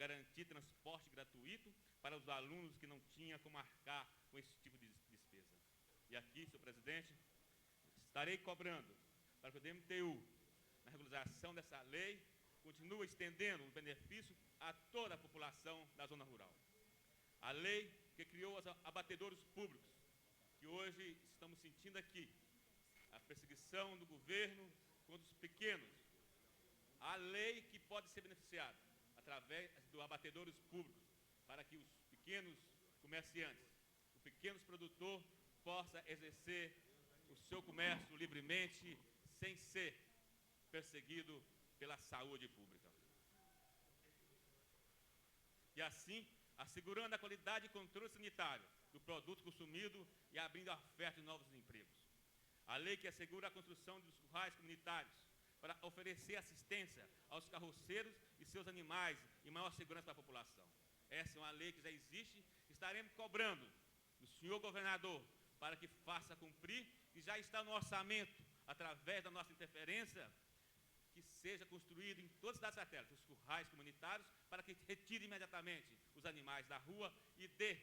garantir transporte gratuito para os alunos que não tinham como arcar com esse tipo de despesa. E aqui, senhor presidente, estarei cobrando para que o DMTU, na regularização dessa lei, continue estendendo o benefício a toda a população da zona rural. A lei que criou os abatedouros públicos, que hoje estamos sentindo aqui, a perseguição do governo contra os pequenos. A lei que pode ser beneficiada através dos abatedouros públicos, para que os pequenos comerciantes, o pequeno produtor possa exercer o seu comércio livremente, sem ser perseguido pela saúde pública. E assim, assegurando a qualidade e controle sanitário do produto consumido e abrindo a oferta de novos empregos. A lei que assegura a construção dos currais comunitários para oferecer assistência aos carroceiros e seus animais e maior segurança para a população. Essa é uma lei que já existe, estaremos cobrando do senhor governador para que faça cumprir, e já está no orçamento, através da nossa interferência, que seja construído em todas as cidades satélites os currais comunitários, para que retire imediatamente os animais da rua e dê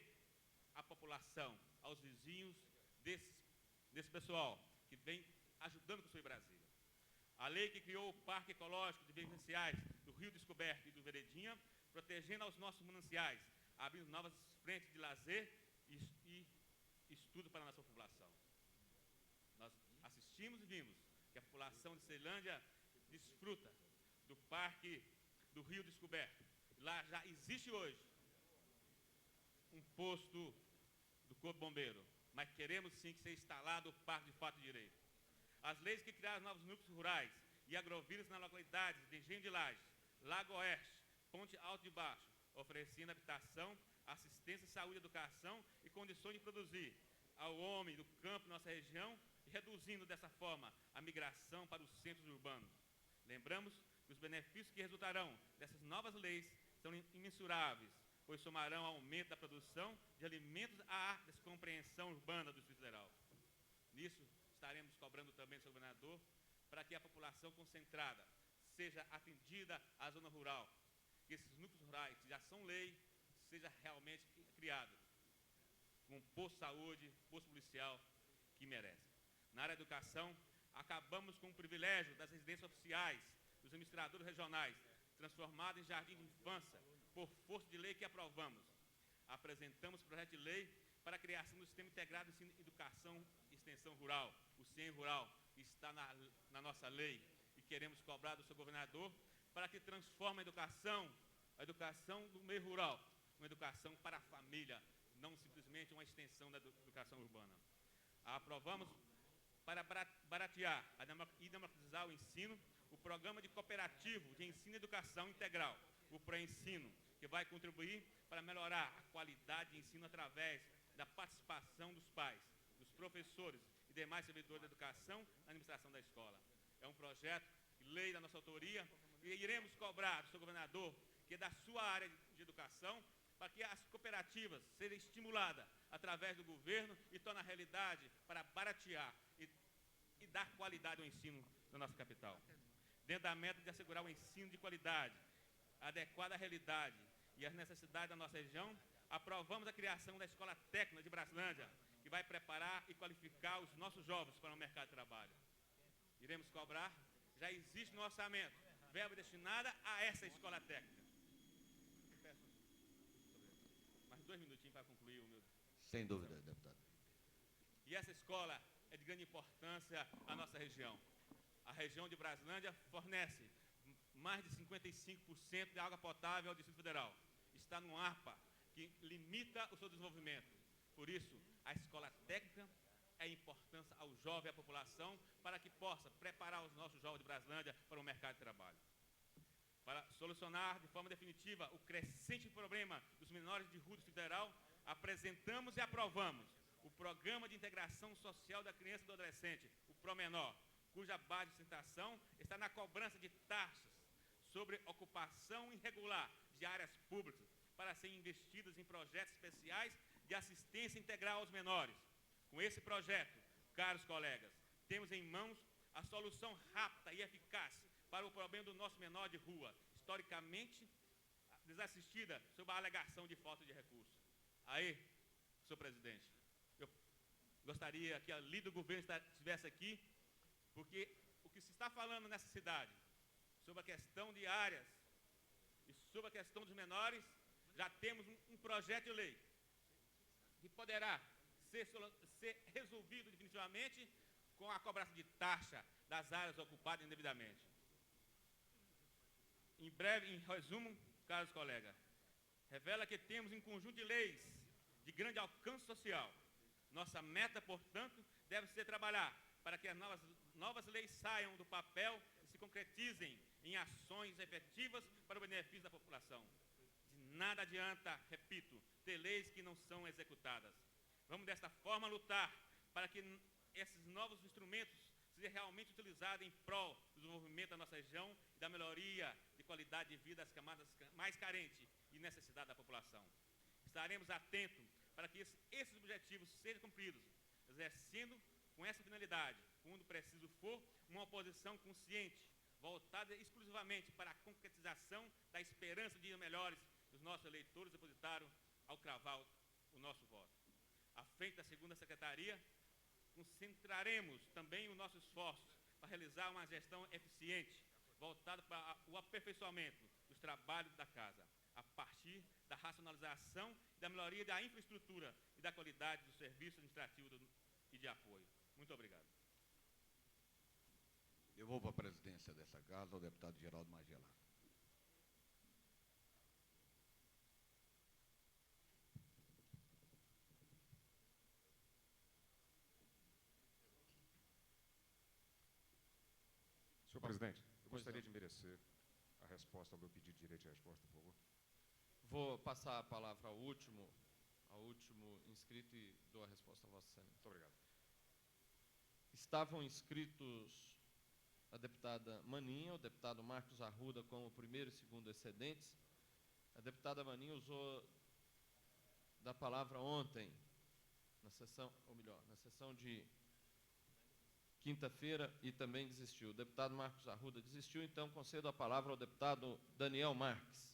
à população, aos vizinhos desse pessoal que vem ajudando a construir Brasília. A lei que criou o Parque Ecológico de Vivenciais do Rio Descoberto e do Veredinha, protegendo aos nossos mananciais, abrindo novas frentes de lazer e estudo para a nossa população. Nós assistimos e vimos que a população de Ceilândia desfruta do Parque do Rio Descoberto. Lá já existe hoje um posto do Corpo Bombeiro, mas queremos sim que seja instalado o Parque de Fato e Direito. As leis que criaram novos núcleos rurais e agrovilas nas localidades de Engenho de Lages, Lago Oeste, Ponte Alto de Baixo, oferecendo habitação, assistência, saúde, educação e condições de produzir ao homem do campo em nossa região, e reduzindo dessa forma a migração para os centros urbanos. Lembramos que os benefícios que resultarão dessas novas leis são imensuráveis, pois somarão ao aumento da produção de alimentos à descompreensão urbana do Distrito Federal. Nisso, estaremos cobrando também do seu governador para que a população concentrada seja atendida à zona rural, que esses núcleos rurais que já são lei, seja realmente criado com posto de saúde, posto policial que merece. Na área da educação, acabamos com o privilégio das residências oficiais dos administradores regionais, transformado em jardim de infância, por força de lei que aprovamos. Apresentamos projeto de lei para a criação do Sistema Integrado de Ensino, Educação e Extensão Rural, o CIEM Rural, que está na nossa lei, e queremos cobrar do seu governador para que transforme a educação do meio rural, uma educação para a família, não simplesmente uma extensão da educação urbana. Aprovamos para baratear e democratizar o ensino, o programa de cooperativo de ensino e educação integral, o pré-ensino, que vai contribuir para melhorar a qualidade de ensino através da participação dos pais, dos professores e demais servidores da educação na administração da escola. É um projeto de lei da nossa autoria e iremos cobrar do seu governador, que é da sua área de educação, para que as cooperativas sejam estimuladas através do governo e tornem a realidade para baratear e dar qualidade ao ensino da nossa capital. Dentro da meta de assegurar um ensino de qualidade, adequado à realidade e às necessidades da nossa região, aprovamos a criação da Escola Técnica de Braslândia, que vai preparar e qualificar os nossos jovens para o mercado de trabalho. Iremos cobrar, já existe no orçamento, verba destinada a essa escola técnica. Peço mais 2 minutinhos para concluir o meu. Sem dúvida, deputado. E essa escola é de grande importância à nossa região. A região de Braslândia fornece mais de 55% de água potável ao Distrito Federal. Está no ARPA, que limita o seu desenvolvimento. Por isso, a escola técnica é importância ao jovem e à população para que possa preparar os nossos jovens de Braslândia para o mercado de trabalho. Para solucionar de forma definitiva o crescente problema dos menores de rua do Distrito Federal, apresentamos e aprovamos o Programa de Integração Social da Criança e do Adolescente, o PROMENOR, cuja base de sustentação está na cobrança de taxas sobre ocupação irregular de áreas públicas para serem investidas em projetos especiais de assistência integral aos menores. Com esse projeto, caros colegas, temos em mãos a solução rápida e eficaz para o problema do nosso menor de rua, historicamente desassistida sob a alegação de falta de recursos. Aí, senhor presidente, eu gostaria que a líder do governo estivesse aqui, porque o que se está falando nessa cidade sobre a questão de áreas e sobre a questão dos menores, já temos um projeto de lei que poderá ser resolvido definitivamente com a cobrança de taxa das áreas ocupadas indevidamente. Em breve, em resumo, caros colegas, revela que temos um conjunto de leis de grande alcance social. Nossa meta, portanto, deve ser trabalhar para que as novas leis saiam do papel e se concretizem em ações efetivas para o benefício da população. De nada adianta, repito, ter leis que não são executadas. Vamos, desta forma, lutar para que esses novos instrumentos sejam realmente utilizados em prol do desenvolvimento da nossa região e da melhoria de qualidade de vida das camadas mais carentes e necessitadas da população. Estaremos atentos para que esses objetivos sejam cumpridos, exercendo com essa finalidade, quando preciso for, uma oposição consciente, voltada exclusivamente para a concretização da esperança de dias melhores que os nossos eleitores depositaram ao cravar o nosso voto. À frente da segunda secretaria, concentraremos também o nosso esforço para realizar uma gestão eficiente, voltada para o aperfeiçoamento dos trabalhos da casa, a partir da racionalização e da melhoria da infraestrutura e da qualidade do serviço administrativo e de apoio. Muito obrigado. Devolvo a presidência dessa casa ao deputado Geraldo Magela. Senhor presidente, eu gostaria de merecer a resposta ao meu pedido de direito de resposta, por favor. Vou passar a palavra ao último inscrito e dou a resposta a Vossa Excelência. Muito obrigado. Estavam inscritos a deputada Maninha, o deputado Marcos Arruda como primeiro e segundo excedentes. A deputada Maninha usou da palavra ontem, na sessão, ou melhor, na sessão de quinta-feira, e também desistiu. O deputado Marcos Arruda desistiu, então concedo a palavra ao deputado Daniel Marques.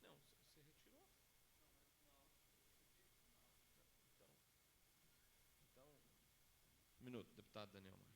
Não, você retirou? Então, um minuto, deputado Daniel Marques.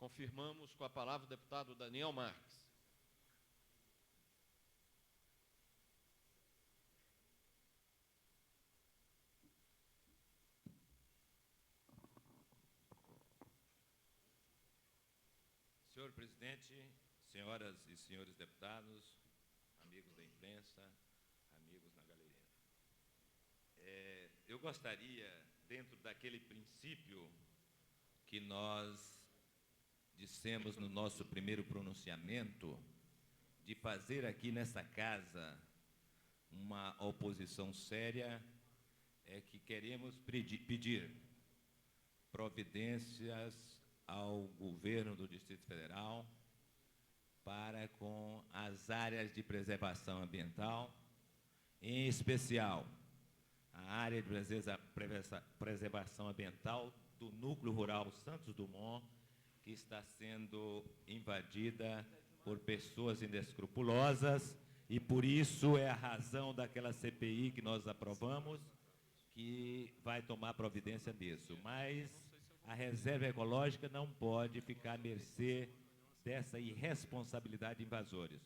Confirmamos com a palavra o deputado Daniel Marques. Senhor presidente, senhoras e senhores deputados, amigos da imprensa, amigos na galeria. Eu gostaria, dentro daquele princípio que nós dissemos no nosso primeiro pronunciamento, de fazer aqui nessa casa uma oposição séria, que queremos pedir providências ao governo do Distrito Federal para com as áreas de preservação ambiental, em especial a área de preservação ambiental do Núcleo Rural Santos Dumont, que está sendo invadida por pessoas inescrupulosas, e por isso é a razão daquela CPI que nós aprovamos, que vai tomar providência disso. Mas a reserva ecológica não pode ficar à mercê dessa irresponsabilidade de invasores.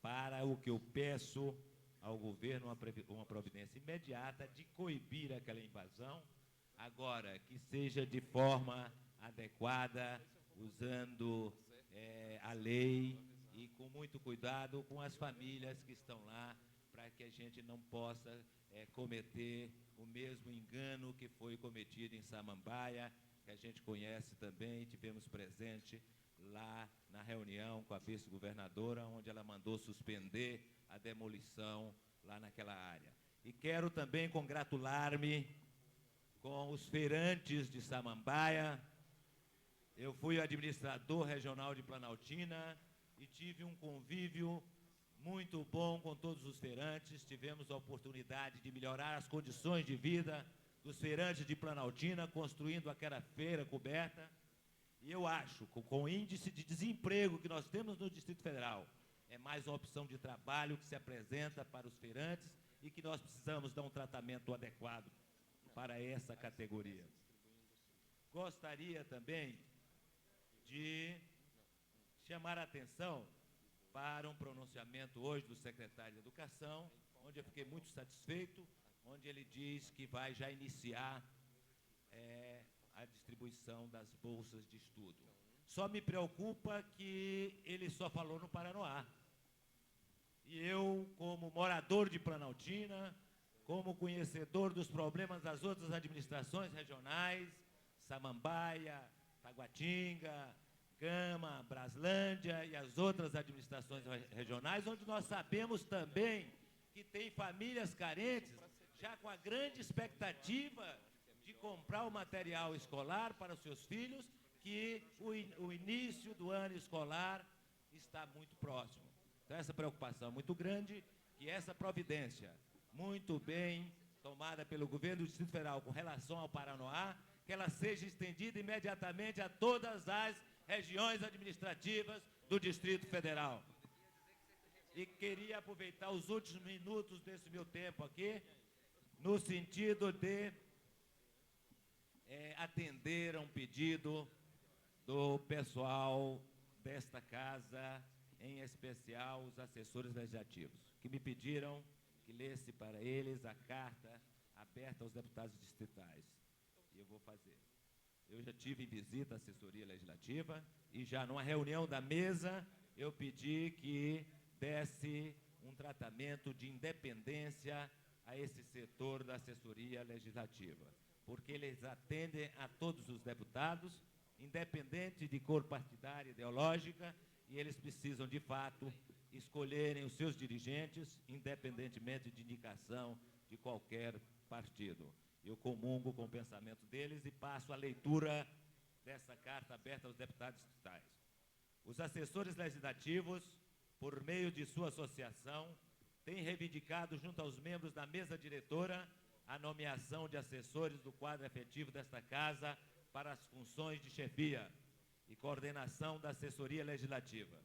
Para o que eu peço ao governo, uma providência imediata de coibir aquela invasão, agora que seja de forma adequada, usando a lei e com muito cuidado com as famílias que estão lá, para que a gente não possa cometer o mesmo engano que foi cometido em Samambaia, que a gente conhece também, tivemos presente lá na reunião com a vice-governadora, onde ela mandou suspender a demolição lá naquela área. E quero também congratular-me com os feirantes de Samambaia. Eu fui administrador regional de Planaltina e tive um convívio muito bom com todos os feirantes. Tivemos a oportunidade de melhorar as condições de vida dos feirantes de Planaltina, construindo aquela feira coberta. E eu acho que com o índice de desemprego que nós temos no Distrito Federal, é mais uma opção de trabalho que se apresenta para os feirantes e que nós precisamos dar um tratamento adequado para essa categoria. Gostaria também de chamar a atenção para um pronunciamento hoje do secretário de Educação, onde eu fiquei muito satisfeito, onde ele diz que vai já iniciar a distribuição das bolsas de estudo. Só me preocupa que ele só falou no Paranoá. E eu, como morador de Planaltina, como conhecedor dos problemas das outras administrações regionais, Samambaia, Taguatinga, Gama, Braslândia e as outras administrações regionais, onde nós sabemos também que tem famílias carentes, já com a grande expectativa de comprar o material escolar para os seus filhos, que o início do ano escolar está muito próximo. Então, essa preocupação é muito grande, que essa providência, muito bem tomada pelo governo do Distrito Federal com relação ao Paranoá, que ela seja estendida imediatamente a todas as regiões administrativas do Distrito Federal. E queria aproveitar os últimos minutos desse meu tempo aqui, no sentido de atender a um pedido do pessoal desta casa, em especial os assessores legislativos, que me pediram que lesse para eles a carta aberta aos deputados distritais. E eu vou fazer. Eu já tive visita à assessoria legislativa e já numa reunião da mesa eu pedi que desse um tratamento de independência a esse setor da assessoria legislativa, porque eles atendem a todos os deputados, independente de cor partidária e ideológica, e eles precisam, de fato, escolherem os seus dirigentes, independentemente de indicação de qualquer partido. Eu comungo com o pensamento deles e passo a leitura dessa carta aberta aos deputados distritais. Os assessores legislativos, por meio de sua associação, têm reivindicado junto aos membros da mesa diretora a nomeação de assessores do quadro efetivo desta casa para as funções de chefia e coordenação da assessoria legislativa.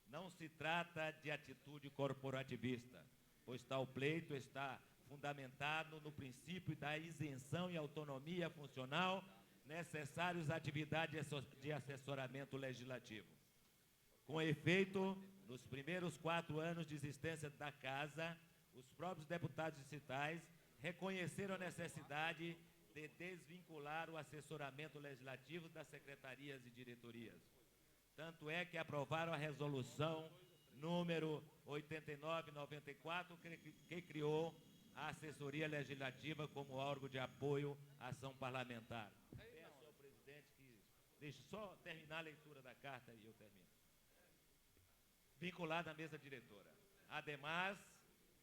Não se trata de atitude corporativista, pois tal pleito está fundamentado no princípio da isenção e autonomia funcional necessários à atividade de assessoramento legislativo. Com efeito, nos primeiros 4 anos de existência da Casa, os próprios deputados distritais reconheceram a necessidade de desvincular o assessoramento legislativo das secretarias e diretorias. Tanto é que aprovaram a resolução número 89/94, que criou a assessoria legislativa como órgão de apoio à ação parlamentar. Peço ao presidente que deixe só terminar a leitura da carta e eu termino. Vinculada à mesa diretora. Ademais,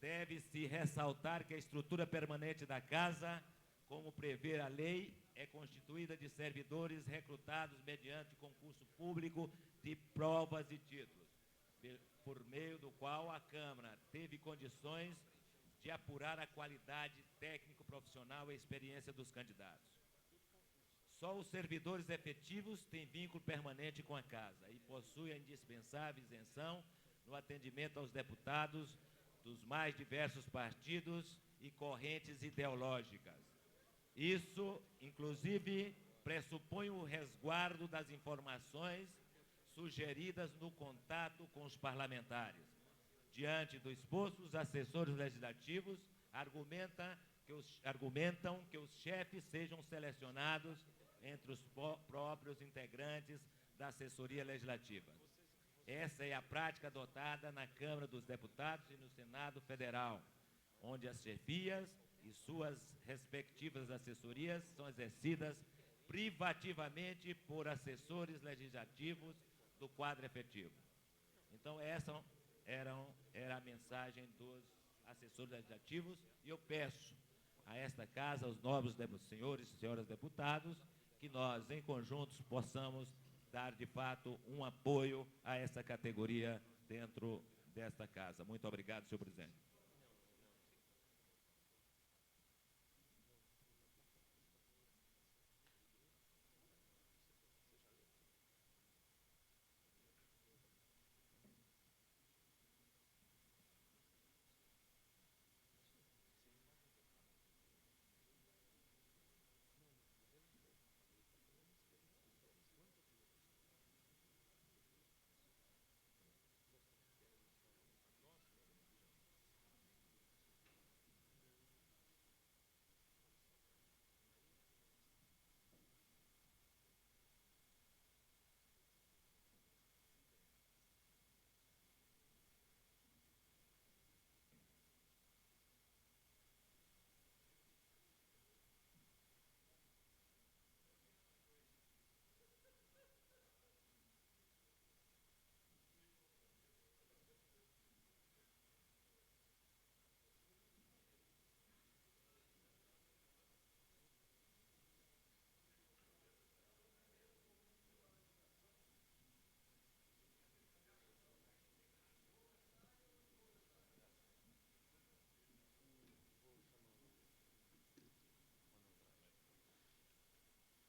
deve-se ressaltar que a estrutura permanente da Casa, como prevê a lei, é constituída de servidores recrutados mediante concurso público de provas e títulos, por meio do qual a Câmara teve condições de apurar a qualidade técnico-profissional e experiência dos candidatos. Só os servidores efetivos têm vínculo permanente com a Casa e possuem a indispensável isenção no atendimento aos deputados dos mais diversos partidos e correntes ideológicas. Isso, inclusive, pressupõe o resguardo das informações sugeridas no contato com os parlamentares. Diante do exposto, os assessores legislativos argumentam que os chefes sejam selecionados entre os próprios integrantes da assessoria legislativa. Essa é a prática adotada na Câmara dos Deputados e no Senado Federal, onde as chefias e suas respectivas assessorias são exercidas privativamente por assessores legislativos do quadro efetivo. Então, essa era a mensagem dos assessores legislativos, e eu peço a esta casa, aos nobres senhores e senhoras deputados, que nós, em conjuntos, possamos dar, de fato, um apoio a essa categoria dentro desta casa. Muito obrigado, senhor presidente.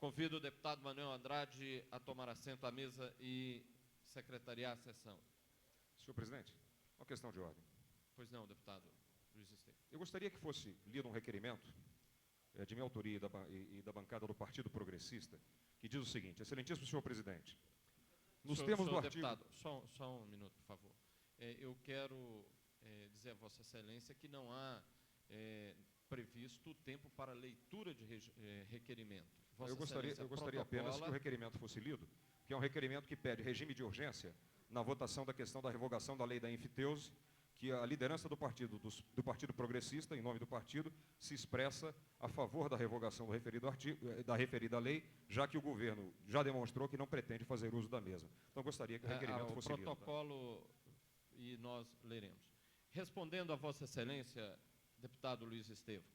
Convido o deputado Manuel Andrade a tomar assento à mesa e secretariar a sessão. Senhor presidente, uma questão de ordem. Pois não, deputado Luiz Estevam. Eu gostaria que fosse lido um requerimento de minha autoria e da bancada do Partido Progressista, que diz o seguinte: excelentíssimo senhor presidente, nos termos do artigo... Deputado, só um minuto, por favor. Eu quero dizer a Vossa Excelência que não há previsto tempo para leitura de requerimento. Eu gostaria apenas que o requerimento fosse lido, que é um requerimento que pede regime de urgência na votação da questão da revogação da lei da enfiteuse, que a liderança do Partido Progressista, em nome do partido, se expressa a favor da revogação do referido artigo, da referida lei, já que o governo já demonstrou que não pretende fazer uso da mesma. Então, gostaria que o requerimento fosse lido. O protocolo, e nós leremos. Respondendo a Vossa Excelência, deputado Luiz Estevam,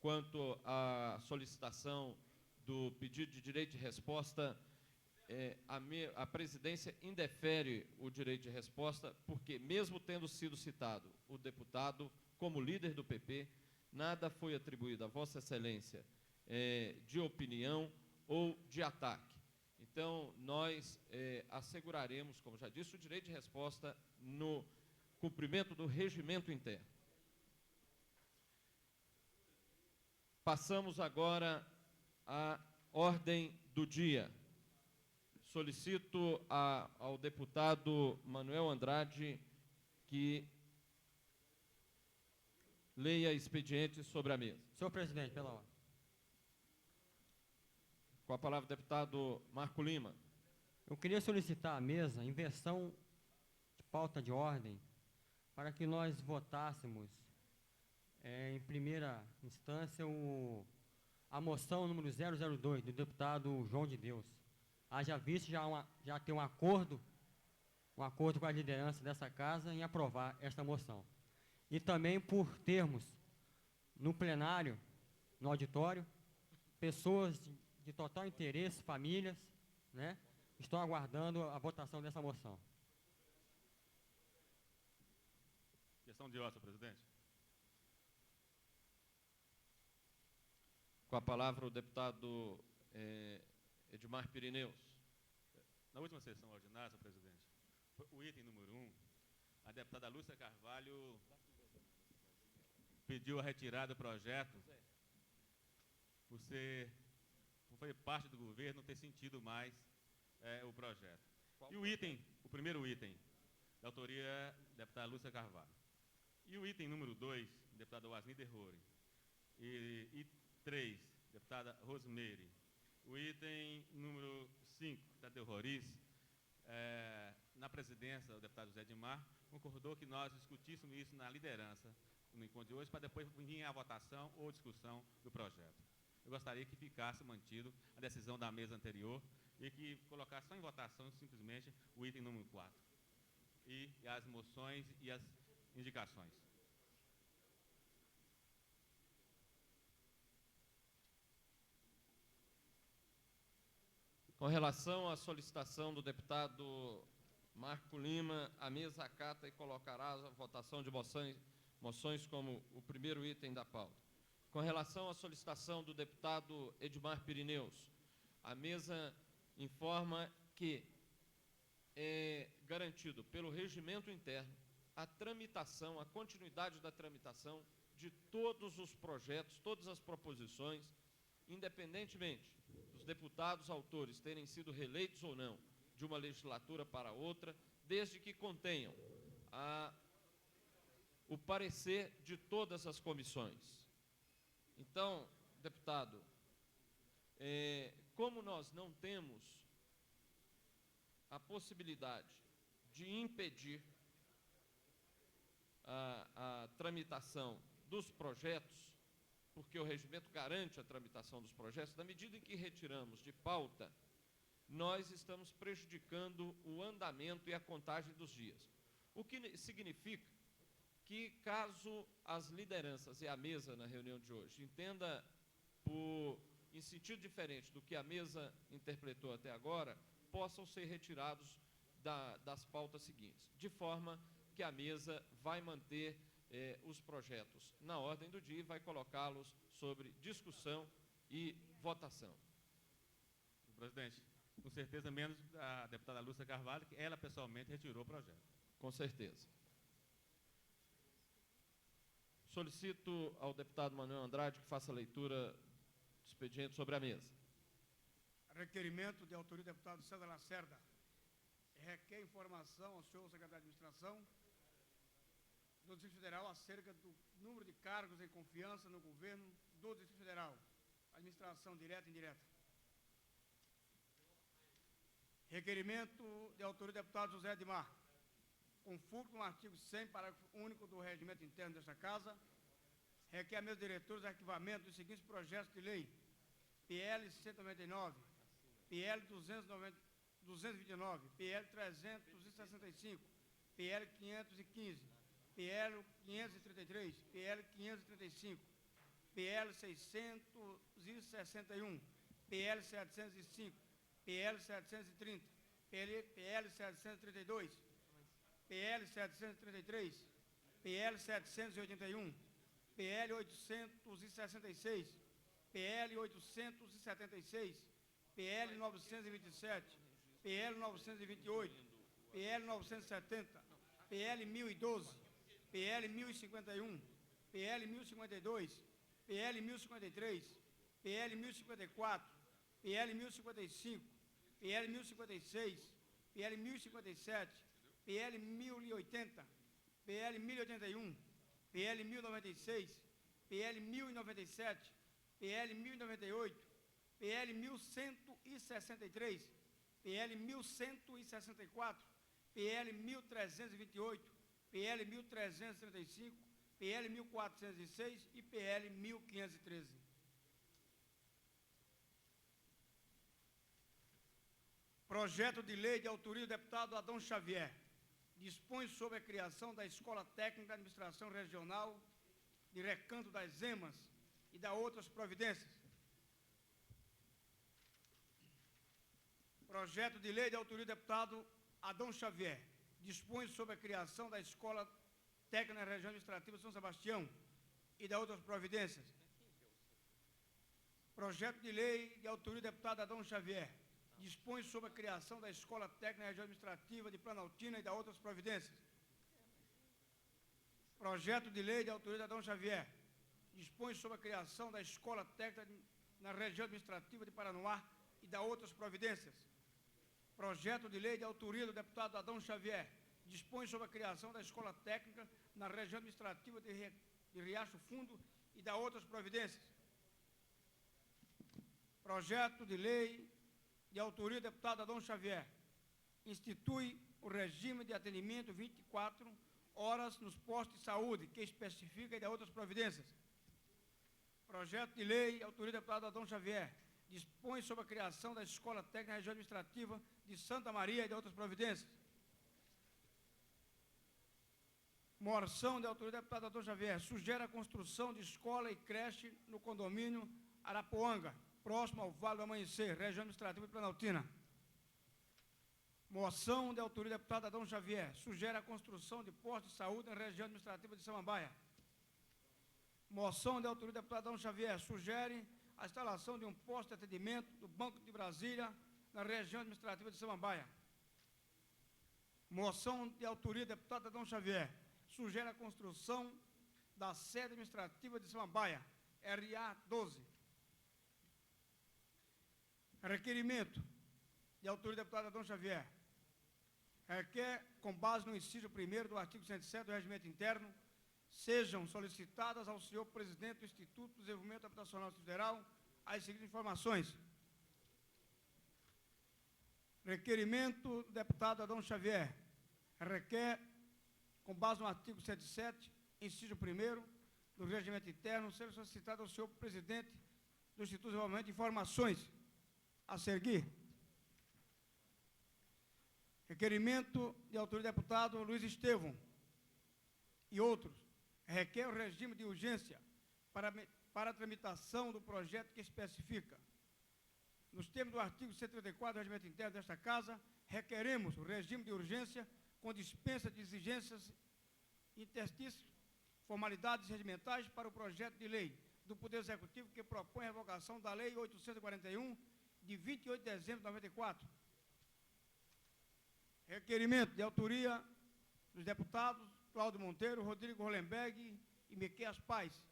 quanto à solicitação do pedido de direito de resposta, a presidência indefere o direito de resposta, porque, mesmo tendo sido citado o deputado como líder do PP, nada foi atribuído a Vossa Excelência de opinião ou de ataque. Então, nós asseguraremos, como já disse, o direito de resposta no cumprimento do regimento interno. Passamos agora à ordem do dia. Solicito ao deputado Manuel Andrade que leia expediente sobre a mesa. Senhor presidente, pela ordem. Com a palavra, o deputado Marco Lima. Eu queria solicitar à mesa inversão de pauta de ordem para que nós votássemos em primeira instância a moção número 002 do deputado João de Deus. Haja visto já ter um acordo com a liderança dessa casa em aprovar esta moção. E também por termos no plenário, no auditório, pessoas de total interesse, famílias, né, estão aguardando a votação dessa moção. Questão de ordem, senhor presidente. Com a palavra, o deputado Edmar Pirineus. Na última sessão ordinária, senhor presidente, o item número 1, a deputada Lúcia Carvalho pediu a retirada do projeto por fazer parte do governo, não ter sentido mais o projeto. E o primeiro item, da autoria da deputada Lúcia Carvalho. E o item número 2, deputada Wasmir Derrore. E 3, deputada Rosemary. O item número 5, Tadeu Roriz, na presidência, o deputado José Edmar, concordou que nós discutíssemos isso na liderança, no encontro de hoje, para depois vir a votação ou discussão do projeto. Eu gostaria que ficasse mantido a decisão da mesa anterior e que colocasse só em votação simplesmente o item número 4. E as moções e as indicações. Com relação à solicitação do deputado Marco Lima, a mesa acata e colocará a votação de moções como o primeiro item da pauta. Com relação à solicitação do deputado Edmar Pirineus, a mesa informa que é garantido pelo regimento interno a tramitação, a continuidade da tramitação de todos os projetos, todas as proposições, independentemente dos deputados autores terem sido reeleitos ou não de uma legislatura para outra, desde que contenham o parecer de todas as comissões. Então, deputado, como nós não temos a possibilidade de impedir a tramitação dos projetos, porque o regimento garante a tramitação dos projetos, na medida em que retiramos de pauta, nós estamos prejudicando o andamento e a contagem dos dias. O que significa que, caso as lideranças e a mesa na reunião de hoje entenda em sentido diferente do que a mesa interpretou até agora, possam ser retirados das pautas seguintes, de forma que a mesa vai manter os projetos na ordem do dia e vai colocá-los sobre discussão e votação. Presidente, com certeza menos a deputada Lúcia Carvalho, que ela pessoalmente retirou o projeto. Com certeza. Solicito ao deputado Manuel Andrade que faça a leitura do expediente sobre a mesa. Requerimento de autoria do deputado César Lacerda. Requer informação ao senhor secretário de Administração do Distrito Federal acerca do número de cargos em confiança no governo do Distrito Federal, administração direta e indireta. Requerimento de autoria do deputado José Edmar. Conforme no artigo 100, parágrafo único do regimento interno desta Casa, requer a mesa de diretores arquivamento dos seguintes projetos de lei: PL 199, PL 229, PL 365, PL 515, PL 533, PL 535, PL 661, PL 705, PL 730, PL 732, PL 733, PL 781, PL 866, PL 876, PL 927, PL 928, PL 970, PL 1012, PL 1051, PL 1052, PL 1053, PL 1054, PL 1055, PL 1056, PL 1057, PL 1080, PL 1081, PL 1096, PL 1097, PL 1098, PL 1163, PL 1164, PL 1328, PL 1335, PL 1406 e PL 1513. Projeto de lei de autoria do deputado Adão Xavier. Dispõe sobre a criação da Escola Técnica de Administração Regional de Recanto das Emas e da outras providências. Projeto de lei de autoria do deputado Adão Xavier. Dispõe sobre a criação da Escola Técnica na Região Administrativa de São Sebastião e da outras providências. Projeto de lei de autoria do deputado Adão Xavier. Dispõe sobre a criação da Escola Técnica na Região Administrativa de Planaltina e da outras providências. Projeto de lei de autoria de Adão Xavier. Dispõe sobre a criação da Escola Técnica na Região Administrativa de Paranoá e da outras providências. Projeto de lei de autoria do deputado Adão Xavier. Dispõe sobre a criação da Escola Técnica na Região Administrativa de Riacho Fundo e da outras providências. Projeto de lei de autoria do deputado Adão Xavier, institui o regime de atendimento 24 horas nos postos de saúde, que especifica e dá outras providências. Projeto de lei, autoria do deputado Adão Xavier, dispõe sobre a criação da Escola Técnica Região Administrativa de Santa Maria e de outras providências. Moção de autoria do deputado Adão Xavier, sugere a construção de escola e creche no condomínio Arapuanga, próximo ao Vale do Amanhecer, região administrativa de Planaltina. Moção de autoria do deputado Adão Xavier, sugere a construção de postos de saúde na região administrativa de Samambaia. Moção de autoria do deputado Adão Xavier, sugere a instalação de um posto de atendimento do Banco de Brasília na região administrativa de Samambaia. Moção de autoria do deputado Adão Xavier, sugere a construção da sede administrativa de Samambaia, RA 12. Requerimento de autoria do deputado Adão Xavier, requer, com base no inciso 1º do artigo 107 do Regimento Interno, sejam solicitadas ao senhor presidente do Instituto de Desenvolvimento Habitacional Federal as seguintes informações. Requerimento do deputado Adão Xavier, requer, com base no artigo 107, inciso 1º do Regimento Interno, ser solicitado ao senhor presidente do Instituto de Desenvolvimento informações a seguir. Requerimento de autoria do deputado Luiz Estevão e outros. Requer o regime de urgência para a tramitação do projeto que especifica. Nos termos do artigo 134 do Regimento Interno desta Casa, requeremos o regime de urgência com dispensa de exigências interstícias, formalidades regimentais para o projeto de lei do Poder Executivo que propõe a revogação da Lei 841, de 28 de dezembro de 94. Requerimento de autoria dos deputados Cláudio Monteiro, Rodrigo Hollenberg e Miqueias Paz.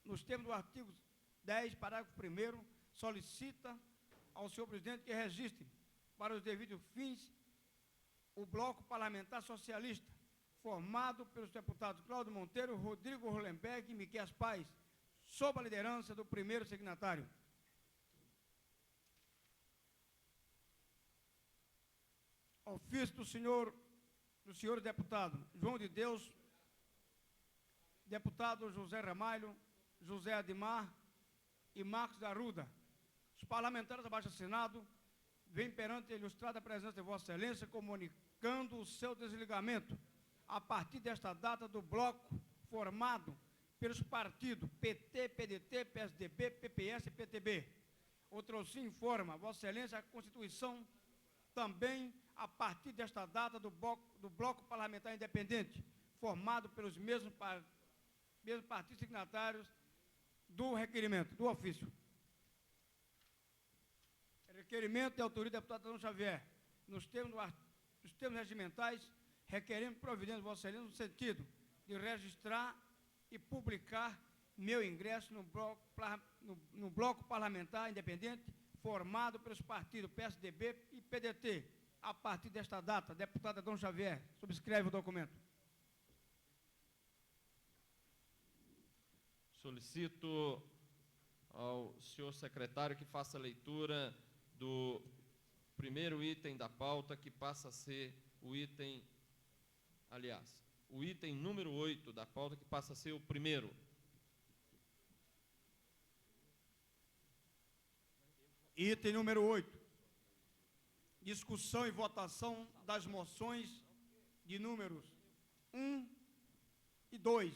Nos termos do artigo 10, parágrafo 1º, solicita ao senhor presidente que registre para os devidos fins o bloco parlamentar socialista, formado pelos deputados Cláudio Monteiro, Rodrigo Hollenberg e Miqueias Paz, sob a liderança do primeiro signatário. Ofício do senhor deputado João de Deus, deputado José Ramalho, José Adimar e Marcos da Arruda. Os parlamentares abaixo assinado vêm perante a ilustrada presença de Vossa Excelência comunicando o seu desligamento a partir desta data do bloco formado pelos partidos PT, PDT, PSDB, PPS e PTB. Outrosim informa Vossa Excelência a Constituição também a partir desta data do bloco parlamentar independente, formado pelos mesmos partidos signatários do requerimento, do ofício. Requerimento de autoria do deputado Adão Xavier, nos termos regimentais, requerendo providência de Vossa Excelência no sentido de registrar e publicar meu ingresso no bloco parlamentar independente, formado pelos partidos PSDB e PDT, a partir desta data. Deputado Adão Xavier, subscreve o documento. Solicito ao senhor secretário que faça a leitura do primeiro item da pauta, que passa a ser o item, aliás, o item número 8 da pauta, que passa a ser o primeiro. Item número 8. Discussão e votação das moções de números 1 e 2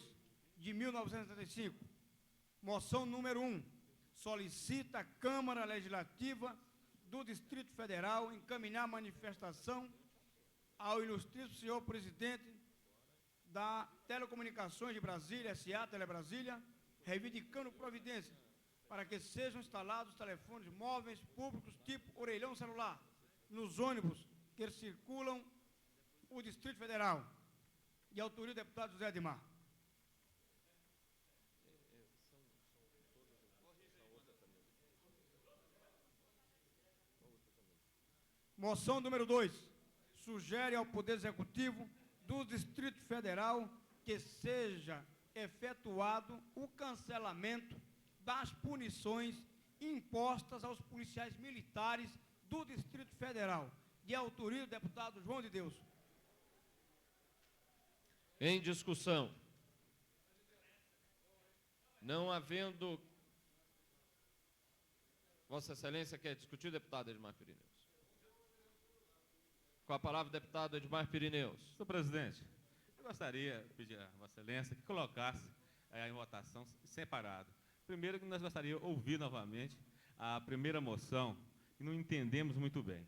de 1975. Moção número 1. Solicita a Câmara Legislativa do Distrito Federal encaminhar manifestação ao ilustríssimo senhor presidente da Telecomunicações de Brasília, S.A. Telebrasília, reivindicando providências para que sejam instalados telefones móveis públicos tipo orelhão celular nos ônibus que circulam o Distrito Federal. De autoria do deputado José Adimar. Moção número 2. Sugere ao Poder Executivo do Distrito Federal que seja efetuado o cancelamento das punições impostas aos policiais militares do Distrito Federal, de autoria do deputado João de Deus. Em discussão. Não havendo... Vossa Excelência quer discutir, deputado Edmar Pirineus? Com a palavra, deputado Edmar Pirineus. Senhor presidente, eu gostaria de pedir a Vossa Excelência que colocasse em votação separado. Primeiro, que nós gostaríamos de ouvir novamente a primeira moção, que não entendemos muito bem.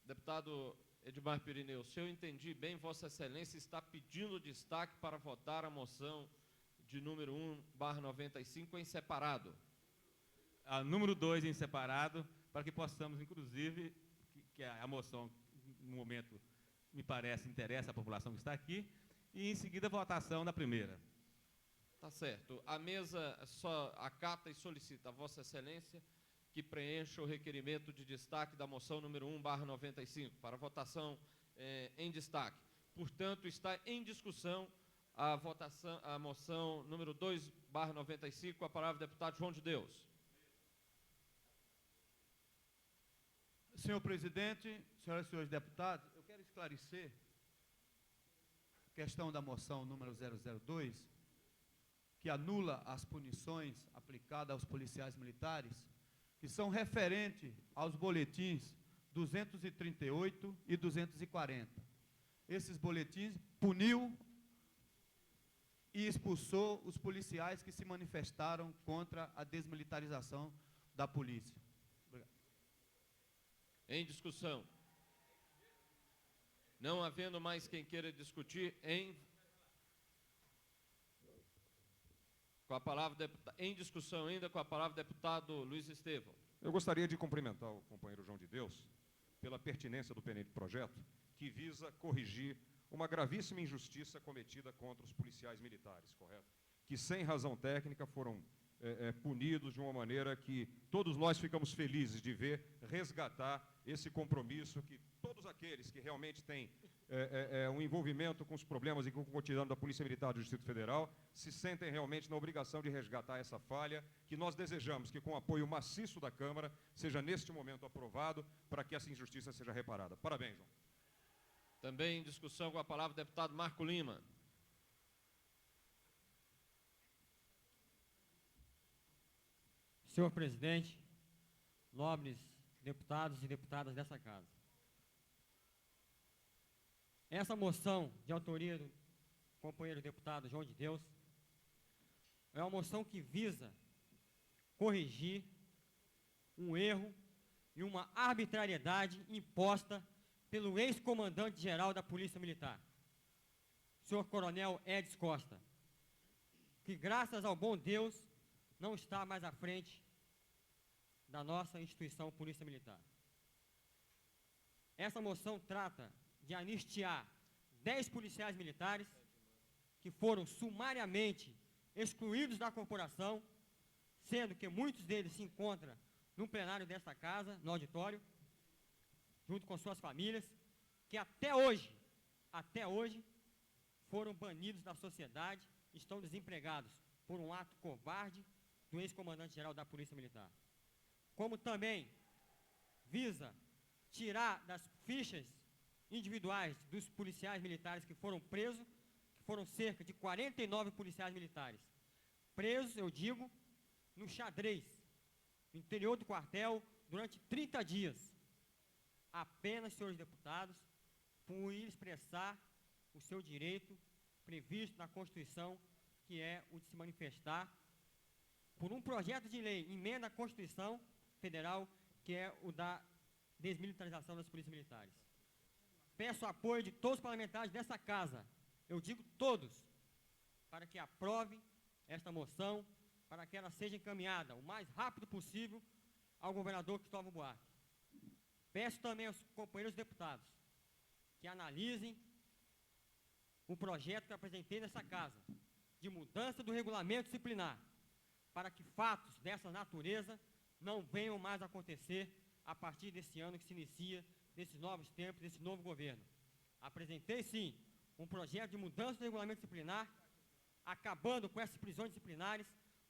Deputado Edmar Pirineus, se eu entendi bem, Vossa Excelência está pedindo destaque para votar a moção de número 1/95 em separado. A número 2 em separado, para que possamos, inclusive, que a moção, no momento, me parece, interessa a população que está aqui, e em seguida a votação da primeira. Tá certo. A mesa só acata e solicita a Vossa Excelência que preencha o requerimento de destaque da moção número 1/95 para votação em destaque. Portanto, está em discussão a moção número 2/95. Com a palavra, deputado João de Deus. Senhor presidente, senhoras e senhores deputados, eu quero esclarecer a questão da moção número 002, que anula as punições aplicadas aos policiais militares, que são referentes aos boletins 238 e 240. Esses boletins puniu e expulsou os policiais que se manifestaram contra a desmilitarização da polícia. Em discussão. Não havendo mais quem queira discutir, com a palavra, em discussão ainda, com a palavra, deputado Luiz Estevão. Eu gostaria de cumprimentar o companheiro João de Deus pela pertinência do penente projeto, que visa corrigir uma gravíssima injustiça cometida contra os policiais militares, correto? Que, sem razão técnica, foram punidos de uma maneira que todos nós ficamos felizes de ver resgatar esse compromisso que todos aqueles que realmente têm um envolvimento com os problemas e com o cotidiano da Polícia Militar do Distrito Federal se sentem realmente na obrigação de resgatar essa falha, que nós desejamos que, com o apoio maciço da Câmara, seja neste momento aprovado para que essa injustiça seja reparada. Parabéns, João. Também em discussão, com a palavra, deputado Marco Lima. Senhor presidente, nobres deputados e deputadas dessa casa. Essa moção de autoria do companheiro deputado João de Deus é uma moção que visa corrigir um erro e uma arbitrariedade imposta pelo ex-comandante-geral da Polícia Militar, senhor Coronel Edson Costa, que, graças ao bom Deus, não está mais à frente da nossa instituição Polícia Militar. Essa moção trata de anistiar 10 policiais militares que foram sumariamente excluídos da corporação, sendo que muitos deles se encontram no plenário desta casa, no auditório, junto com suas famílias, que até hoje, foram banidos da sociedade, estão desempregados por um ato covarde do ex-comandante-geral da Polícia Militar. Como também visa tirar das fichas individuais dos policiais militares que foram presos, que foram cerca de 49 policiais militares, presos, eu digo, no xadrez, no interior do quartel, durante 30 dias, apenas, senhores deputados, por expressar o seu direito previsto na Constituição, que é o de se manifestar por um projeto de lei, emenda à Constituição Federal, que é o da desmilitarização das polícias militares. Peço o apoio de todos os parlamentares dessa casa, eu digo todos, para que aprove esta moção, para que ela seja encaminhada o mais rápido possível ao governador Cristóvão Buarque. Peço também aos companheiros deputados que analisem o projeto que apresentei nessa casa, de mudança do regulamento disciplinar, para que fatos dessa natureza não venham mais a acontecer a partir desse ano que se inicia, desses novos tempos, desse novo governo. Apresentei, sim, um projeto de mudança do regulamento disciplinar, acabando com essas prisões disciplinares,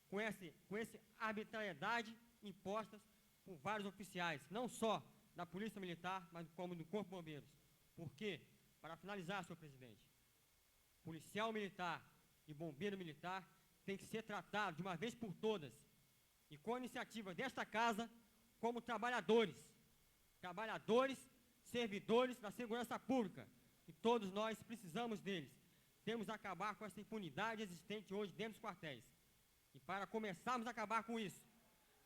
com essa arbitrariedade impostas por vários oficiais, não só da Polícia Militar, mas como do Corpo de Bombeiros. Por quê? Para finalizar, senhor presidente, policial militar e bombeiro militar tem que ser tratado de uma vez por todas, e com a iniciativa desta casa, como trabalhadores, servidores da segurança pública, e todos nós precisamos deles. Temos que acabar com essa impunidade existente hoje dentro dos quartéis. E para começarmos a acabar com isso,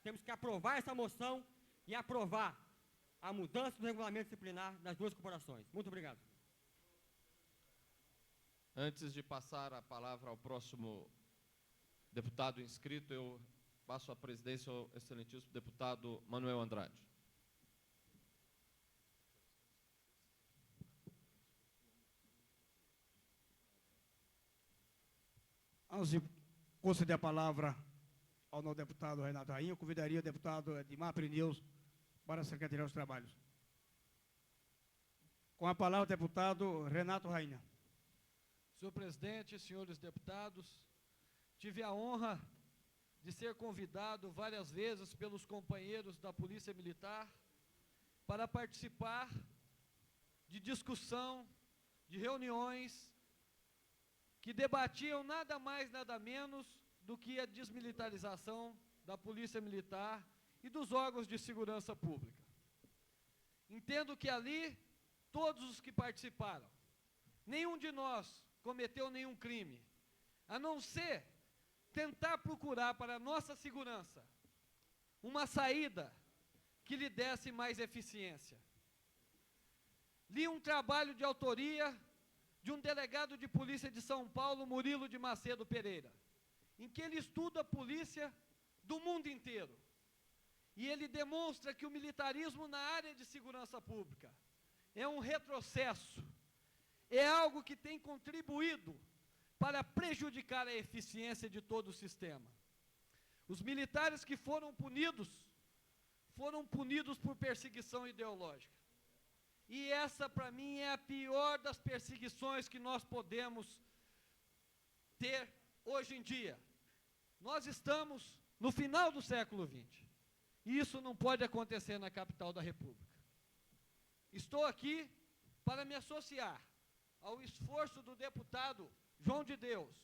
temos que aprovar essa moção e aprovar a mudança do regulamento disciplinar das duas corporações. Muito obrigado. Antes de passar a palavra ao próximo deputado inscrito, eu passo a presidência ao excelentíssimo deputado Manuel Andrade. Antes de conceder a palavra ao novo deputado Renato Rainha, eu convidaria o deputado Edmar Prindeus para a Secretaria dos Trabalhos. Com a palavra, o deputado Renato Rainha. Senhor presidente, senhores deputados, tive a honra de ser convidado várias vezes pelos companheiros da Polícia Militar para participar de discussão, de reuniões que debatiam nada mais, nada menos do que a desmilitarização da Polícia Militar e dos órgãos de segurança pública. Entendo que ali, todos os que participaram, nenhum de nós cometeu nenhum crime, a não ser tentar procurar para a nossa segurança uma saída que lhe desse mais eficiência. Li um trabalho de autoria de um delegado de polícia de São Paulo, Murilo de Macedo Pereira, em que ele estuda a polícia do mundo inteiro. E ele demonstra que o militarismo na área de segurança pública é um retrocesso, é algo que tem contribuído para prejudicar a eficiência de todo o sistema. Os militares que foram punidos por perseguição ideológica. E essa, para mim, é a pior das perseguições que nós podemos ter hoje em dia. Nós estamos no final do século XX. E isso não pode acontecer na capital da República. Estou aqui para me associar ao esforço do deputado João de Deus,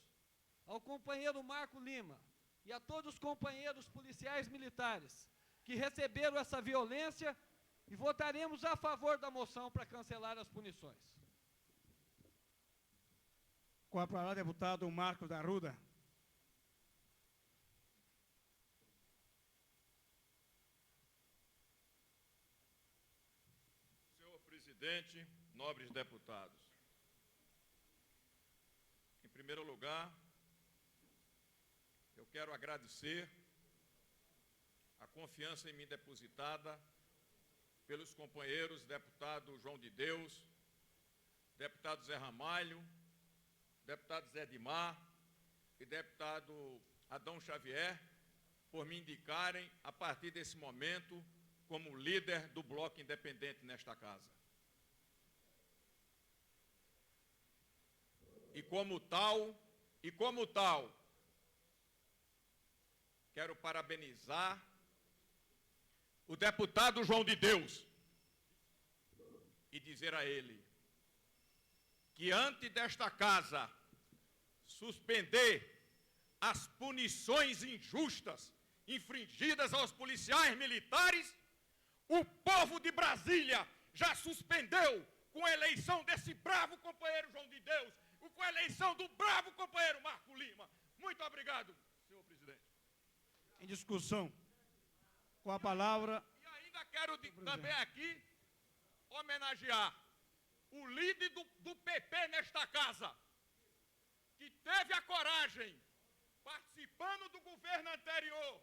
ao companheiro Marco Lima e a todos os companheiros policiais militares que receberam essa violência, e votaremos a favor da moção para cancelar as punições. Com a palavra, deputado Marcos da Arruda. Senhor presidente, nobres deputados, em primeiro lugar, eu quero agradecer a confiança em mim depositada pelos companheiros deputado João de Deus, deputado Zé Ramalho, deputado Zé Edmar e deputado Adão Xavier, por me indicarem, a partir desse momento, como líder do bloco independente nesta casa. E como tal, quero parabenizar o deputado João de Deus e dizer a ele que antes desta casa suspender as punições injustas infringidas aos policiais militares, o povo de Brasília já suspendeu com a eleição desse bravo companheiro João de Deus, com a eleição do bravo companheiro Marco Lima. Muito obrigado, senhor presidente. Em discussão. Com a palavra... E ainda quero também aqui homenagear o líder do PP nesta casa, que teve a coragem, participando do governo anterior,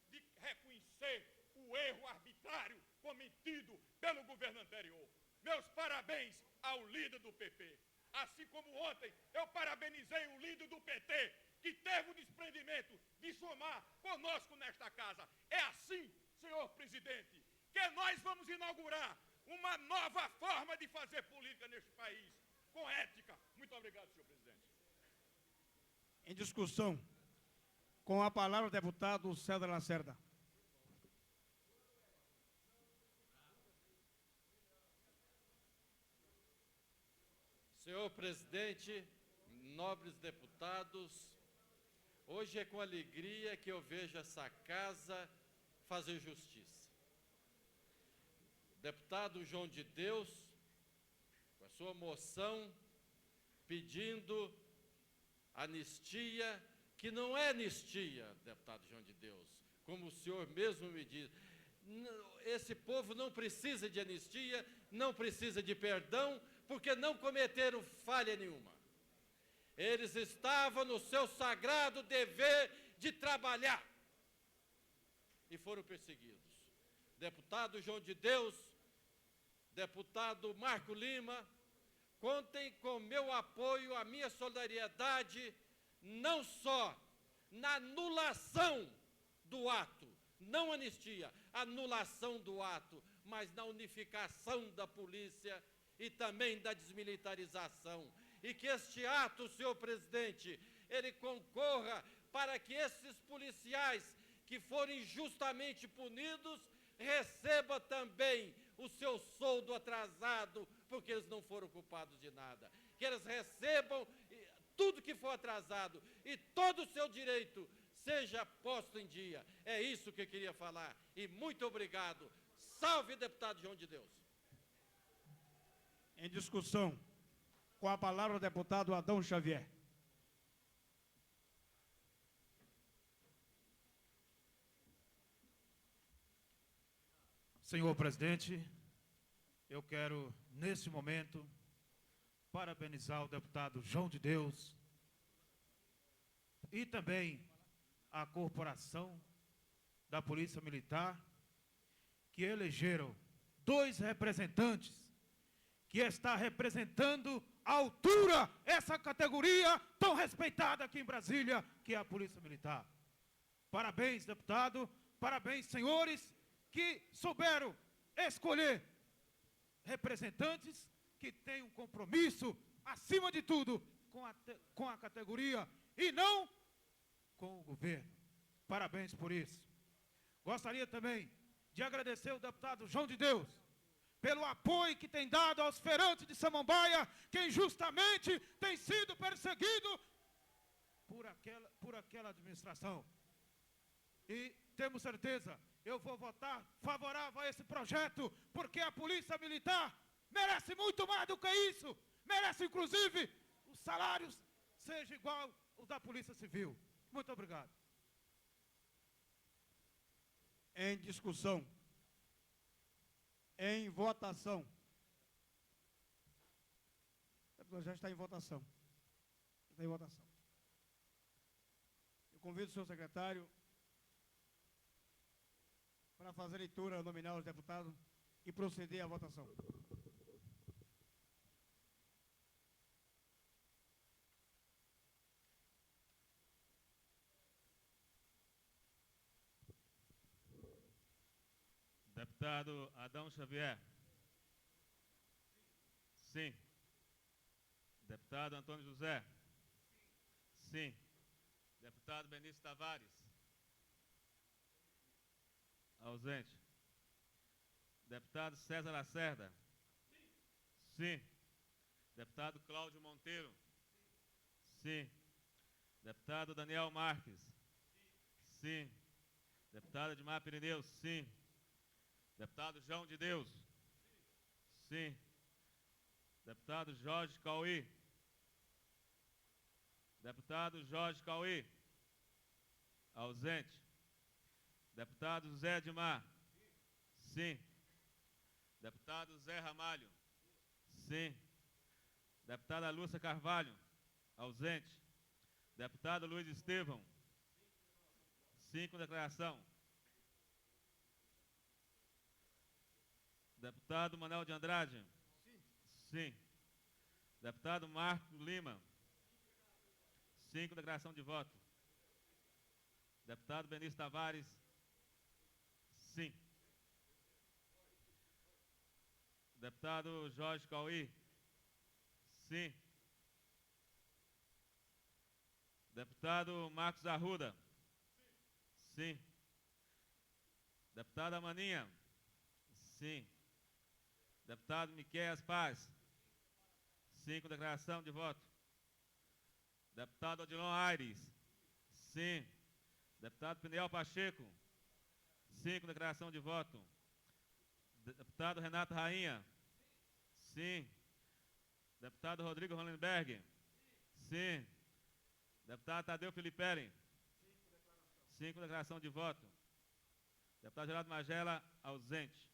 de reconhecer o erro arbitrário cometido pelo governo anterior. Meus parabéns ao líder do PP. Assim como ontem eu parabenizei o líder do PT, que teve o desprendimento de somar conosco nesta casa. É assim, senhor presidente, que nós vamos inaugurar uma nova forma de fazer política neste país, com ética. Muito obrigado, senhor presidente. Em discussão. Com a palavra, o deputado César Lacerda. Senhor presidente, nobres deputados, hoje é com alegria que eu vejo essa casa fazer justiça. Deputado João de Deus, com a sua moção pedindo anistia, que não é anistia, deputado João de Deus, como o senhor mesmo me diz. Esse povo não precisa de anistia, não precisa de perdão, porque não cometeram falha nenhuma. Eles estavam no seu sagrado dever de trabalhar e foram perseguidos. Deputado João de Deus, deputado Marco Lima, contem com meu apoio, a minha solidariedade, não só na anulação do ato, não anistia, anulação do ato, mas na unificação da polícia e também da desmilitarização. E que este ato, senhor presidente, ele concorra para que esses policiais que forem justamente punidos recebam também o seu soldo atrasado, porque eles não foram culpados de nada. Que eles recebam tudo que for atrasado e todo o seu direito seja posto em dia. É isso que eu queria falar. E muito obrigado. Salve, deputado João de Deus. Em discussão, com a palavra o deputado Adão Xavier. Senhor presidente, eu quero, nesse momento, parabenizar o deputado João de Deus e também a corporação da Polícia Militar, que elegeram 2 representantes que está representando à altura essa categoria tão respeitada aqui em Brasília, que é a Polícia Militar. Parabéns, deputado, parabéns, senhores, que souberam escolher representantes que têm um compromisso, acima de tudo, com a categoria e não com o governo. Parabéns por isso. Gostaria também de agradecer ao deputado João de Deus pelo apoio que tem dado aos feirantes de Samambaia, que injustamente tem sido perseguido por aquela administração. E temos certeza, eu vou votar favorável a esse projeto, porque a Polícia Militar merece muito mais do que isso. Merece, inclusive, os salários sejam igual os da Polícia Civil. Muito obrigado. Em discussão. Em votação. Já está em votação. Está em votação. Eu convido o senhor secretário para fazer a leitura nominal dos deputados e proceder à votação. Deputado Adão Xavier. Sim. Deputado Antônio José. Sim. Deputado Benício Tavares. Ausente. Deputado César Lacerda. Sim. Deputado Cláudio Monteiro. Sim. Deputado Daniel Marques. Sim. Deputado Edmar Pirineus. Sim. Deputado João de Deus. Sim. Deputado Jorge Cauí. Deputado Jorge Cauí. Ausente. Deputado Zé Edmar. Sim. Deputado Zé Ramalho. Sim. Deputada Lúcia Carvalho. Ausente. Deputado Luiz Estevão. 5 declaração. Deputado Manuel de Andrade. Sim. Deputado Marco Lima. 5 declaração de voto. Deputado Benício Tavares. Sim. Deputado Jorge Cauí. Sim. Deputado Marcos Arruda. Sim. Deputada Maninha. Sim. Deputado Miqueias Paz. 5 declaração de voto. Deputado Odilon Aires. Sim. Deputado Peniel Pacheco. 5, declaração de voto. Deputado Renato Rainha. Sim. Deputado Rodrigo Hollenberg. Sim. Deputado Tadeu Filipelli. 5, declaração de voto. Deputado Geraldo Magela, ausente.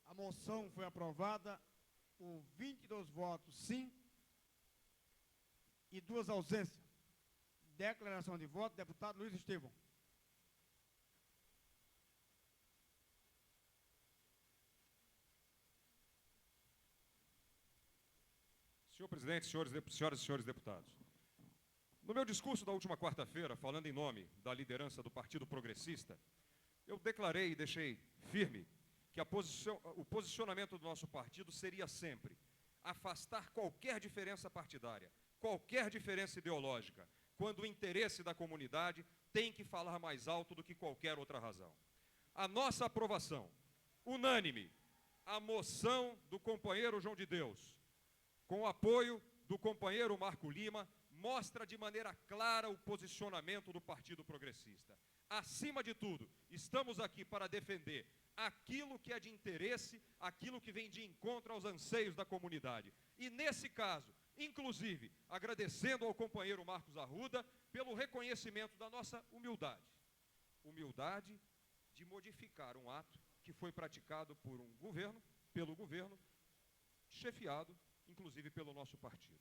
A moção foi aprovada por 22 votos sim e 2 ausências. Declaração de voto, deputado Luiz Estevão. Senhor presidente, senhoras e senhores deputados, no meu discurso da última quarta-feira, falando em nome da liderança do Partido Progressista, eu declarei e deixei firme que o posicionamento do nosso partido seria sempre afastar qualquer diferença partidária, qualquer diferença ideológica, quando o interesse da comunidade tem que falar mais alto do que qualquer outra razão. A nossa aprovação, unânime, a moção do companheiro João de Deus, com o apoio do companheiro Marco Lima, mostra de maneira clara o posicionamento do Partido Progressista. Acima de tudo, estamos aqui para defender aquilo que é de interesse, aquilo que vem de encontro aos anseios da comunidade. E nesse caso, inclusive, agradecendo ao companheiro Marcos Arruda pelo reconhecimento da nossa humildade. Humildade de modificar um ato que foi praticado por um governo, pelo governo, chefiado, inclusive, pelo nosso partido.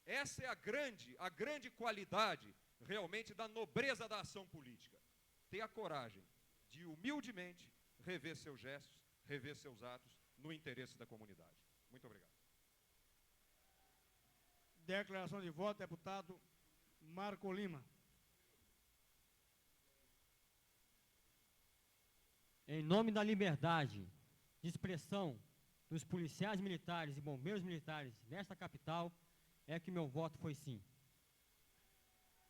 Essa é a grande qualidade, realmente, da nobreza da ação política. Ter a coragem de, humildemente, rever seus gestos, rever seus atos, no interesse da comunidade. Muito obrigado. Declaração de voto, deputado Marco Lima. Em nome da liberdade de expressão dos policiais militares e bombeiros militares desta capital, é que meu voto foi sim.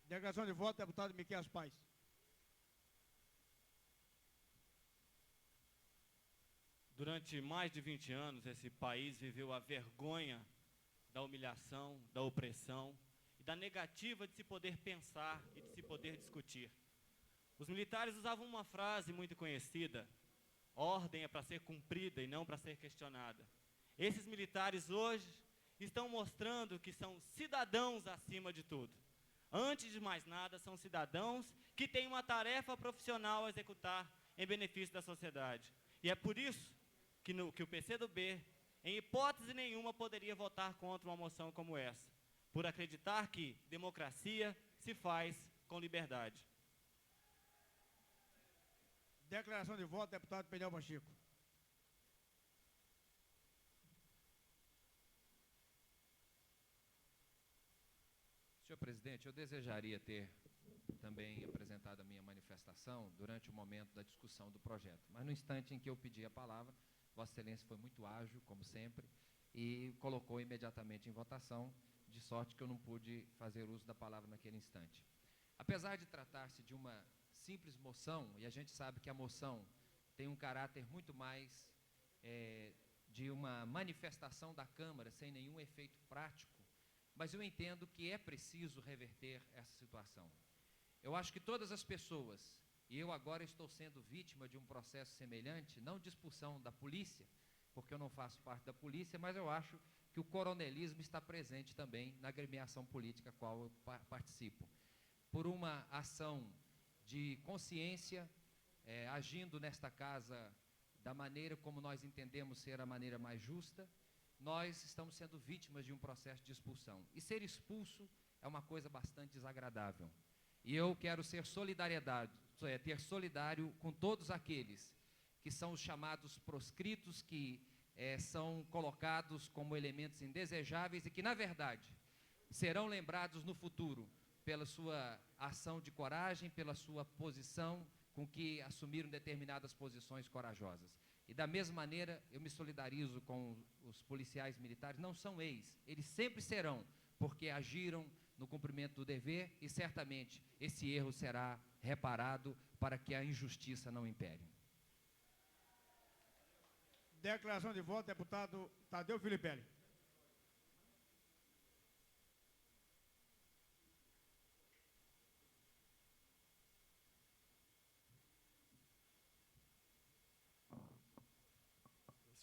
Declaração de voto, deputado Miquel Paz. Durante mais de 20 anos, esse país viveu a vergonha da humilhação, da opressão e da negativa de se poder pensar e de se poder discutir. Os militares usavam uma frase muito conhecida: ordem é para ser cumprida e não para ser questionada. Esses militares hoje estão mostrando que são cidadãos acima de tudo. Antes de mais nada, são cidadãos que têm uma tarefa profissional a executar em benefício da sociedade. E é por isso que o PCdoB, em hipótese nenhuma, poderia votar contra uma moção como essa, por acreditar que democracia se faz com liberdade. Declaração de voto, deputado Peniel Pacheco. Senhor presidente, eu desejaria ter também apresentado a minha manifestação durante o momento da discussão do projeto, mas no instante em que eu pedi a palavra, Vossa Excelência foi muito ágil, como sempre, e colocou imediatamente em votação, de sorte que eu não pude fazer uso da palavra naquele instante. Apesar de tratar-se de uma simples moção, e a gente sabe que a moção tem um caráter muito mais de uma manifestação da Câmara, sem nenhum efeito prático, mas eu entendo que é preciso reverter essa situação. Eu acho que todas as pessoas, e eu agora estou sendo vítima de um processo semelhante, não de expulsão da polícia, porque eu não faço parte da polícia, mas eu acho que o coronelismo está presente também na agremiação política a qual eu participo. Por uma ação de consciência, agindo nesta casa da maneira como nós entendemos ser a maneira mais justa, nós estamos sendo vítimas de um processo de expulsão. E ser expulso é uma coisa bastante desagradável. E eu quero ser solidário com todos aqueles que são os chamados proscritos, que são colocados como elementos indesejáveis e que, na verdade, serão lembrados no futuro pela sua ação de coragem, pela sua posição com que assumiram determinadas posições corajosas. E da mesma maneira, eu me solidarizo com os policiais militares, não são eles sempre serão, porque agiram no cumprimento do dever e certamente esse erro será reparado para que a injustiça não impere. Declaração de voto, deputado Tadeu Filipelli.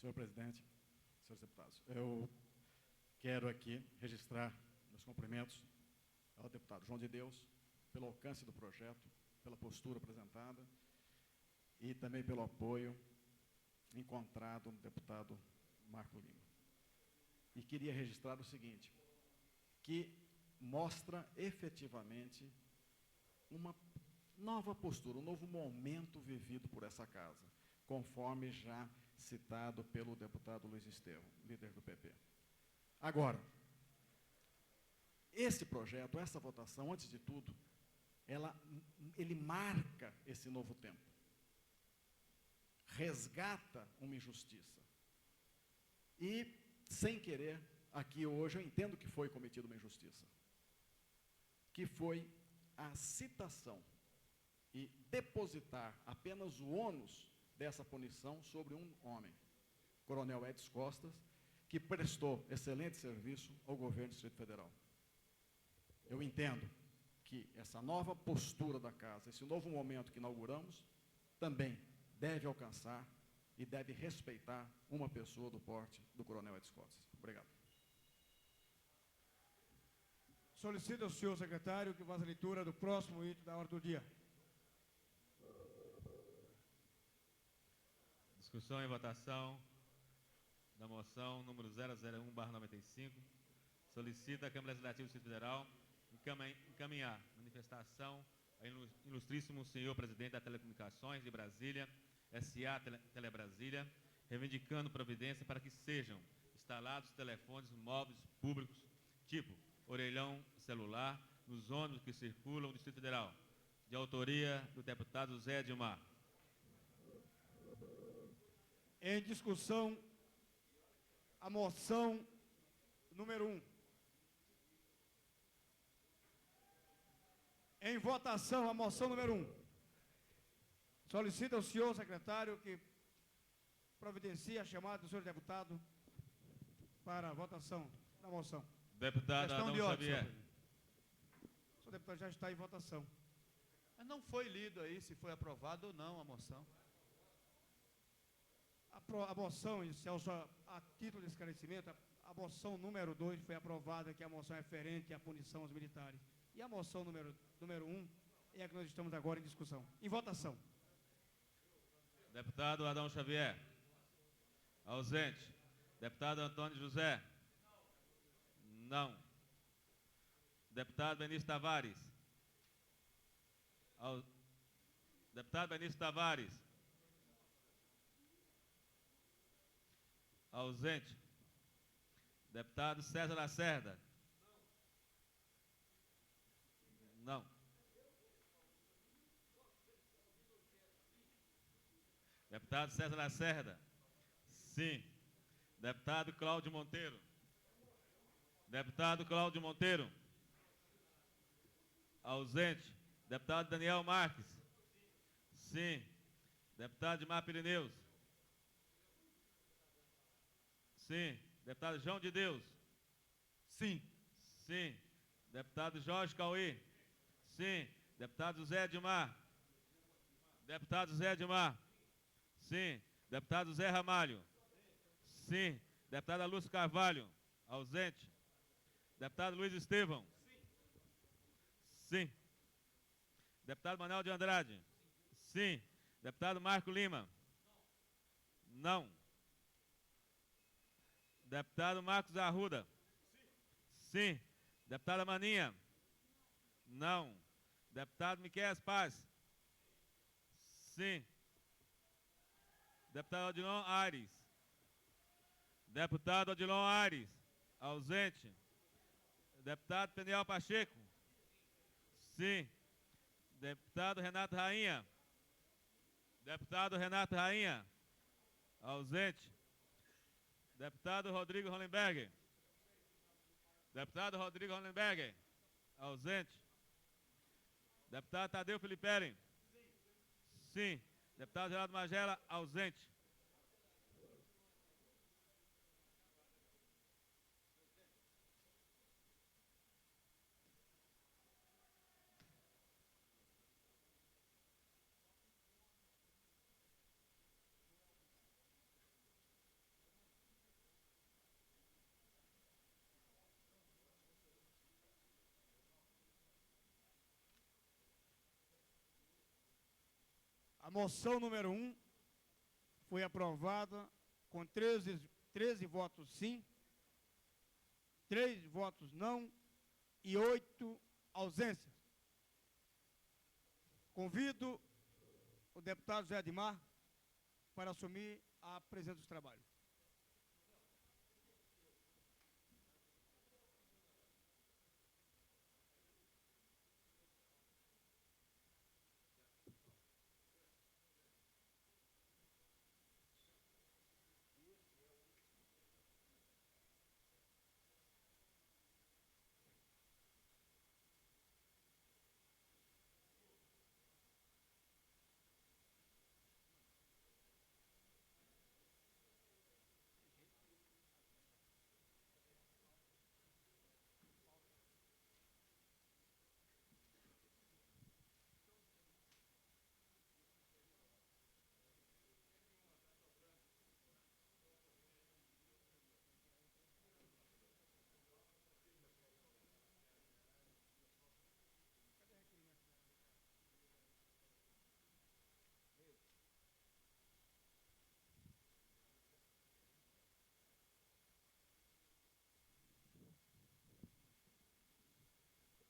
Senhor presidente, senhores deputados, eu quero aqui registrar meus cumprimentos ao deputado João de Deus pelo alcance do projeto, pela postura apresentada e também pelo apoio encontrado no deputado Marco Lima. E queria registrar o seguinte, que mostra efetivamente uma nova postura, um novo momento vivido por essa casa, conforme já citado pelo deputado Luiz Estevão, líder do PP. Agora, esse projeto, essa votação, antes de tudo, ele marca esse novo tempo. Resgata uma injustiça. E, sem querer, aqui hoje eu entendo que foi cometida uma injustiça, que foi a citação e depositar apenas o ônus dessa punição sobre um homem, Coronel Edson Costas, que prestou excelente serviço ao governo do Distrito Federal. Eu entendo que essa nova postura da casa, esse novo momento que inauguramos, também deve alcançar e deve respeitar uma pessoa do porte do Coronel Edson Costas. Obrigado. Solicito ao senhor secretário que faça a leitura do próximo item da ordem do dia. Discussão e votação da moção número 001/95. Solicita a Câmara Legislativa do Distrito Federal encaminhar manifestação ao ilustríssimo senhor presidente da Telecomunicações de Brasília, S.A. Telebrasília, reivindicando providência para que sejam instalados telefones móveis públicos tipo orelhão celular nos ônibus que circulam no Distrito Federal, de autoria do deputado Zé Edmar. Em discussão, a moção número 1. Em votação, a moção número 1. Solicita ao senhor secretário que providencie a chamada do senhor deputado para a votação da moção. Deputado Adão Xavier. O senhor deputado já está em votação. Mas não foi lido aí se foi aprovado ou não a moção. A moção, só a título de esclarecimento, a moção número 2 foi aprovada, que é a moção referente à punição aos militares. E a moção número 1 é a que nós estamos agora em discussão. Em votação. Deputado Adão Xavier. Ausente. Deputado Antônio José. Não. Deputado Benício Tavares. Deputado Benício Tavares. Ausente. Deputado César Lacerda. Não. Deputado César Lacerda. Sim. Deputado Cláudio Monteiro. Deputado Cláudio Monteiro. Ausente. Deputado Daniel Marques. Sim. Deputado Dimar Pirineus. Sim. Deputado João de Deus. Sim. Sim. Deputado Jorge Cauê. Sim. Deputado Zé Edmar. Deputado Zé Edmar. Sim. Deputado Zé Ramalho. Sim. Deputada Lúcia Carvalho. Ausente. Deputado Luiz Estevão. Sim. Deputado Manuel de Andrade. Sim. Deputado Marco Lima. Não. Deputado Marcos Arruda. Sim. Deputada Maninha. Não. Deputado Miquel Paz. Sim. Deputado Odilon Aires. Deputado Odilon Aires. Ausente. Deputado Peniel Pacheco. Sim. Deputado Renato Rainha. Deputado Renato Rainha. Ausente. Deputado Rodrigo Hollenberg. Deputado Rodrigo Hollenberg. Ausente. Deputado Tadeu Filipelli. Sim. Deputado Geraldo Magela. Ausente. A moção número 1 foi aprovada com 13 votos sim, 3 votos não e 8 ausências. Convido o deputado Zé Edmar para assumir a presidência dos trabalhos.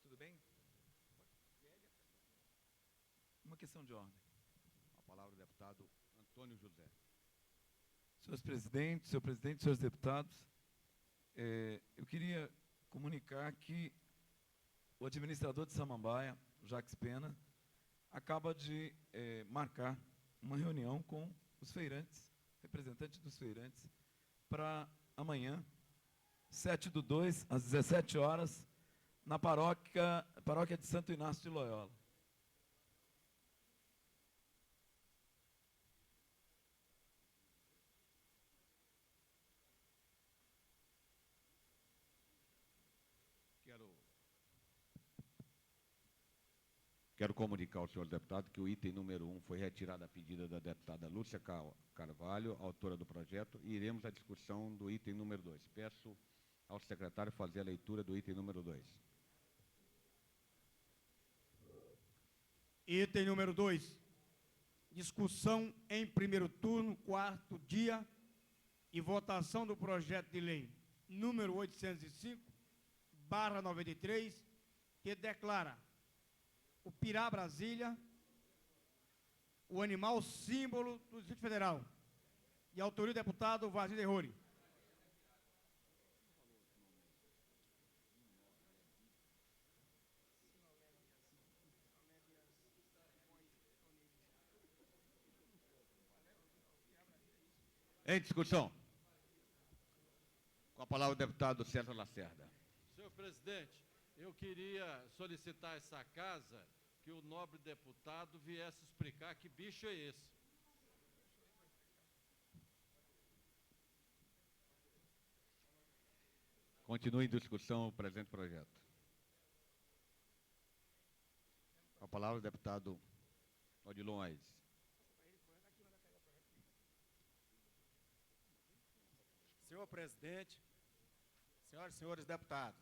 Tudo bem? Uma questão de ordem. A palavra do deputado Antônio José. Senhor presidente, senhores deputados, eu queria comunicar que o administrador de Samambaia, o Jacques Pena, acaba de marcar uma reunião com os feirantes, representantes dos feirantes, para amanhã, 7/2, às 17 horas, na paróquia de Santo Inácio de Loyola. Quero comunicar ao senhor deputado que o item número 1 foi retirado a pedido da deputada Lúcia Carvalho, autora do projeto, e iremos à discussão do item número 2. Peço ao secretário fazer a leitura do item número 2. Item número 2. Discussão em primeiro turno, quarto dia, e votação do projeto de lei número 805/93, que declara o Pirá Brasília o animal símbolo do Distrito Federal. De autoria do deputado Vazir de Rori. Em discussão. Com a palavra o deputado César Lacerda. Senhor presidente, eu queria solicitar a essa casa que o nobre deputado viesse explicar que bicho é esse. Continue em discussão o presente projeto. Com a palavra o deputado Odilon Aires. Senhor presidente, senhoras e senhores deputados,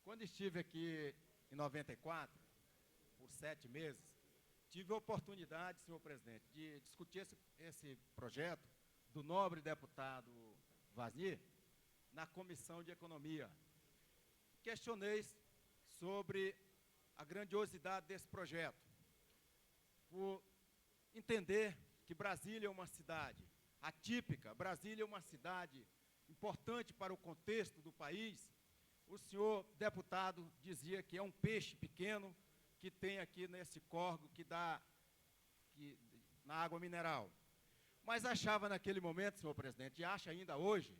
quando estive aqui em 94, por 7 meses, tive a oportunidade, senhor presidente, de discutir esse projeto do nobre deputado Vazir na Comissão de Economia. Questionei sobre a grandiosidade desse projeto, por entender que Brasília é uma cidade atípica, Brasília é uma cidade importante para o contexto do país. O senhor deputado dizia que é um peixe pequeno que tem aqui nesse córrego que dá na água mineral. mas achava naquele momento, senhor presidente, e acha ainda hoje,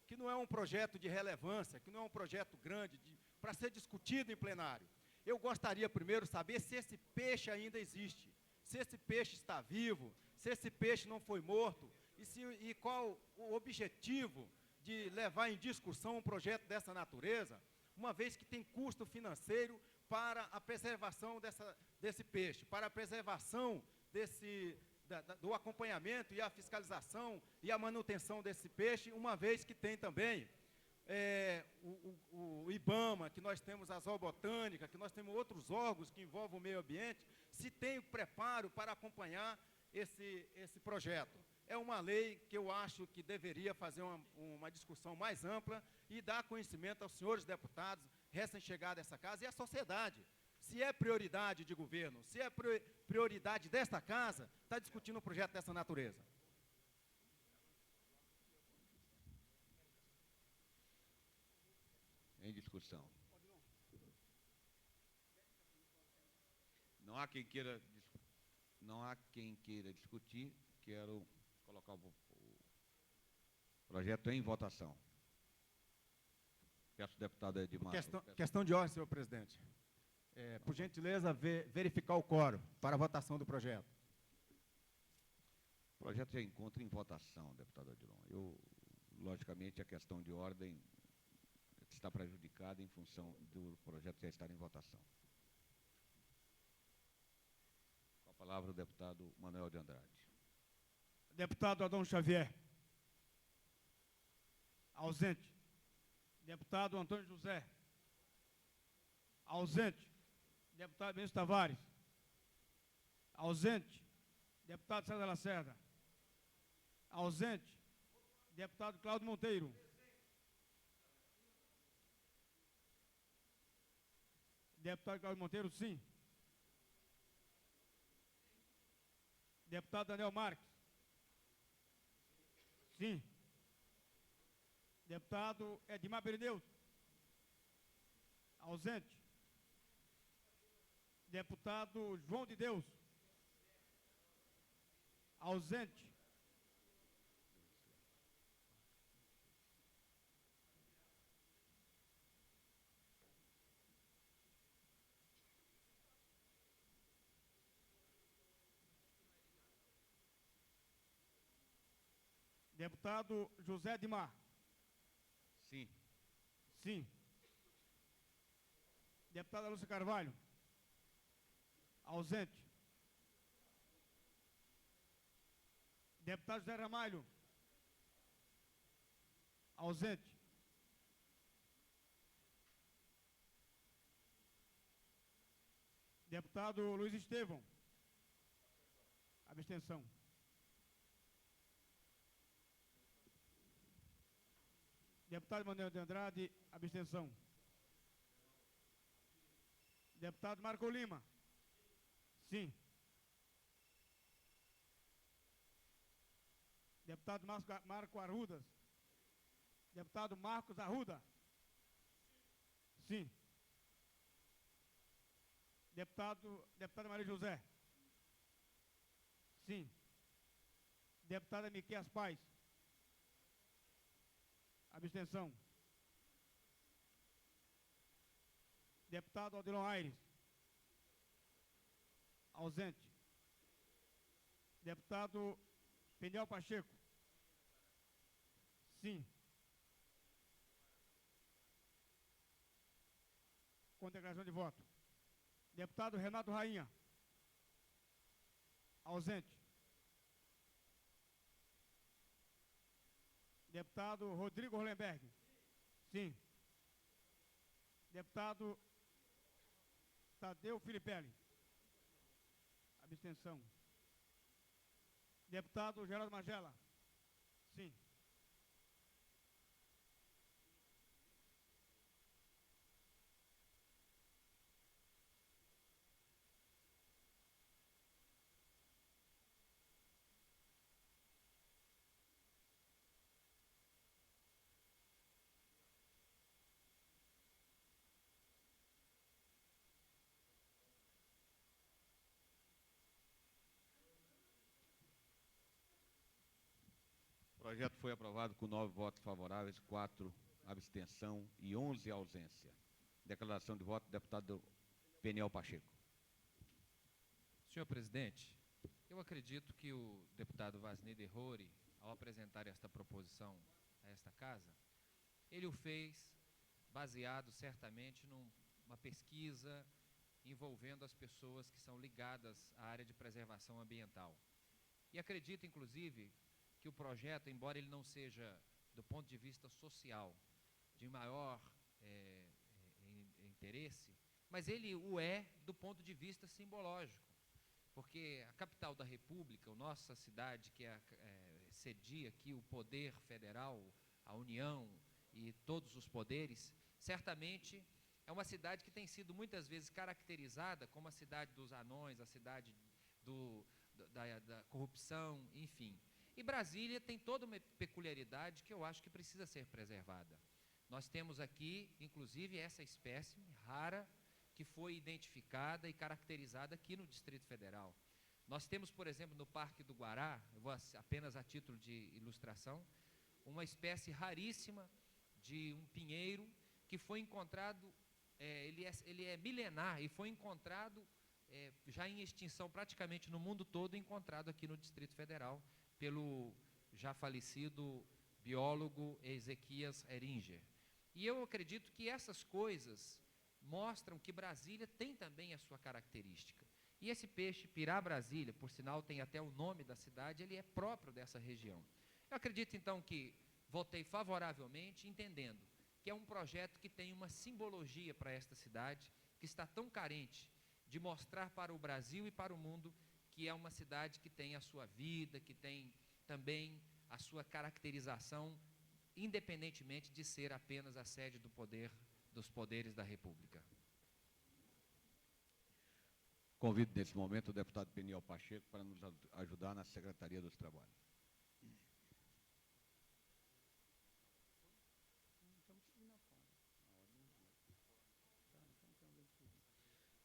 que não é um projeto de relevância, que não é um projeto grande para ser discutido em plenário. Eu gostaria primeiro de saber se esse peixe ainda existe, se esse peixe está vivo, se esse peixe não foi morto, e qual o objetivo de levar em discussão um projeto dessa natureza, uma vez que tem custo financeiro para a preservação desse peixe, para a preservação do acompanhamento e a fiscalização e a manutenção desse peixe, uma vez que tem também o IBAMA, que nós temos a zoobotânica, que nós temos outros órgãos que envolvem o meio ambiente, se tem o preparo para acompanhar esse projeto. É uma lei que eu acho que deveria fazer uma discussão mais ampla e dar conhecimento aos senhores deputados recém-chegados a essa casa e à sociedade. Se é prioridade de governo, se é prioridade desta casa, está discutindo um projeto dessa natureza. Em discussão. Não há quem queira discutir. Quero colocar o projeto em votação. Peço ao deputado Edmar. Questão de ordem, senhor presidente. Por gentileza, verificar o quórum para a votação do projeto. O projeto já encontra em votação, deputado Odilon. Logicamente, a questão de ordem está prejudicada em função do projeto já estar em votação. Com a palavra o deputado Manuel de Andrade. Deputado Adão Xavier. Ausente. Deputado Antônio José. Ausente. Deputado Benito Tavares. Ausente. Deputado César Lacerda. Ausente. Deputado Cláudio Monteiro. Deputado Cláudio Monteiro, sim. Deputado Daniel Marques. Sim. Deputado Edmar Berineus. Ausente. Deputado João de Deus. Ausente. Deputado José Edmar. Sim. Sim. Deputada Lúcia Carvalho. Ausente. Deputado José Ramalho. Ausente. Deputado Luiz Estevão. Abstenção. Deputado Manuel de Andrade, abstenção. Deputado Marco Lima. Sim. Deputado Marco Arrudas. Deputado Marcos Arruda. Sim. Deputada Maria José. Sim. Deputada Miqueias Paz. Abstenção. Deputado Odilon Aires. Ausente. Deputado Peniel Pacheco. Sim. Com declaração de voto. Deputado Renato Rainha. Ausente. Deputado Rodrigo Hollenberg. Sim. Deputado Tadeu Filipelli. Abstenção. Deputado Geraldo Magela. Sim. projeto foi aprovado com 9 votos favoráveis, 4 abstenção e 11 ausência. Declaração de voto, deputado Peniel Pacheco. Senhor presidente, eu acredito que o deputado Vasney de Rori, ao apresentar esta proposição a esta casa, ele o fez baseado certamente numa pesquisa envolvendo as pessoas que são ligadas à área de preservação ambiental. E acredito, inclusive, que o projeto, embora ele não seja, do ponto de vista social, de maior interesse, mas ele o é do ponto de vista simbológico, porque a capital da República, a nossa cidade, que cedia aqui o poder federal, a União e todos os poderes, certamente é uma cidade que tem sido muitas vezes caracterizada como a cidade dos anões, a cidade da corrupção, enfim. E Brasília tem toda uma peculiaridade que eu acho que precisa ser preservada. Nós temos aqui, inclusive, essa espécie rara que foi identificada e caracterizada aqui no Distrito Federal. Nós temos, por exemplo, no Parque do Guará, eu vou apenas a título de ilustração, uma espécie raríssima de um pinheiro que foi encontrado, ele é milenar e foi encontrado já em extinção praticamente no mundo todo, encontrado aqui no Distrito Federal pelo já falecido biólogo Ezequias Eringer. E eu acredito que essas coisas mostram que Brasília tem também a sua característica. E esse peixe pirá-Brasília, por sinal tem até o nome da cidade, ele é próprio dessa região. Eu acredito então que votei favoravelmente, entendendo que é um projeto que tem uma simbologia para esta cidade, que está tão carente de mostrar para o Brasil e para o mundo que é uma cidade que tem a sua vida, que tem também a sua caracterização, independentemente de ser apenas a sede dos poderes da República. Convido nesse momento o deputado Peniel Pacheco para nos ajudar na Secretaria dos Trabalhos.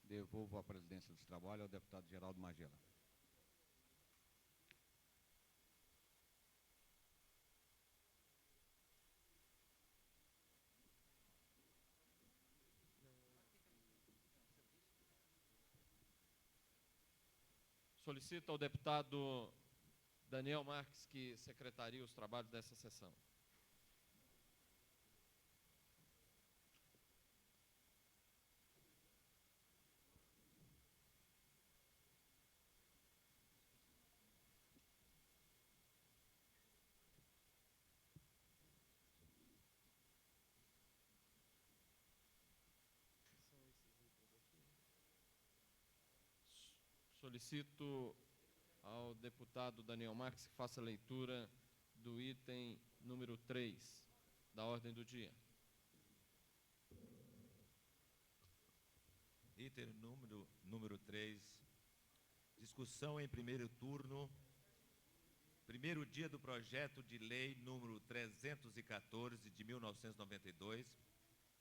Devolvo a presidência dos trabalhos ao deputado Geraldo Magela. Solicito ao deputado Daniel Marques que secretarie os trabalhos dessa sessão. Solicito ao deputado Daniel Marques que faça a leitura do item número 3 da ordem do dia. Item número 3, discussão em primeiro turno, primeiro dia do projeto de lei número 314 de 1992,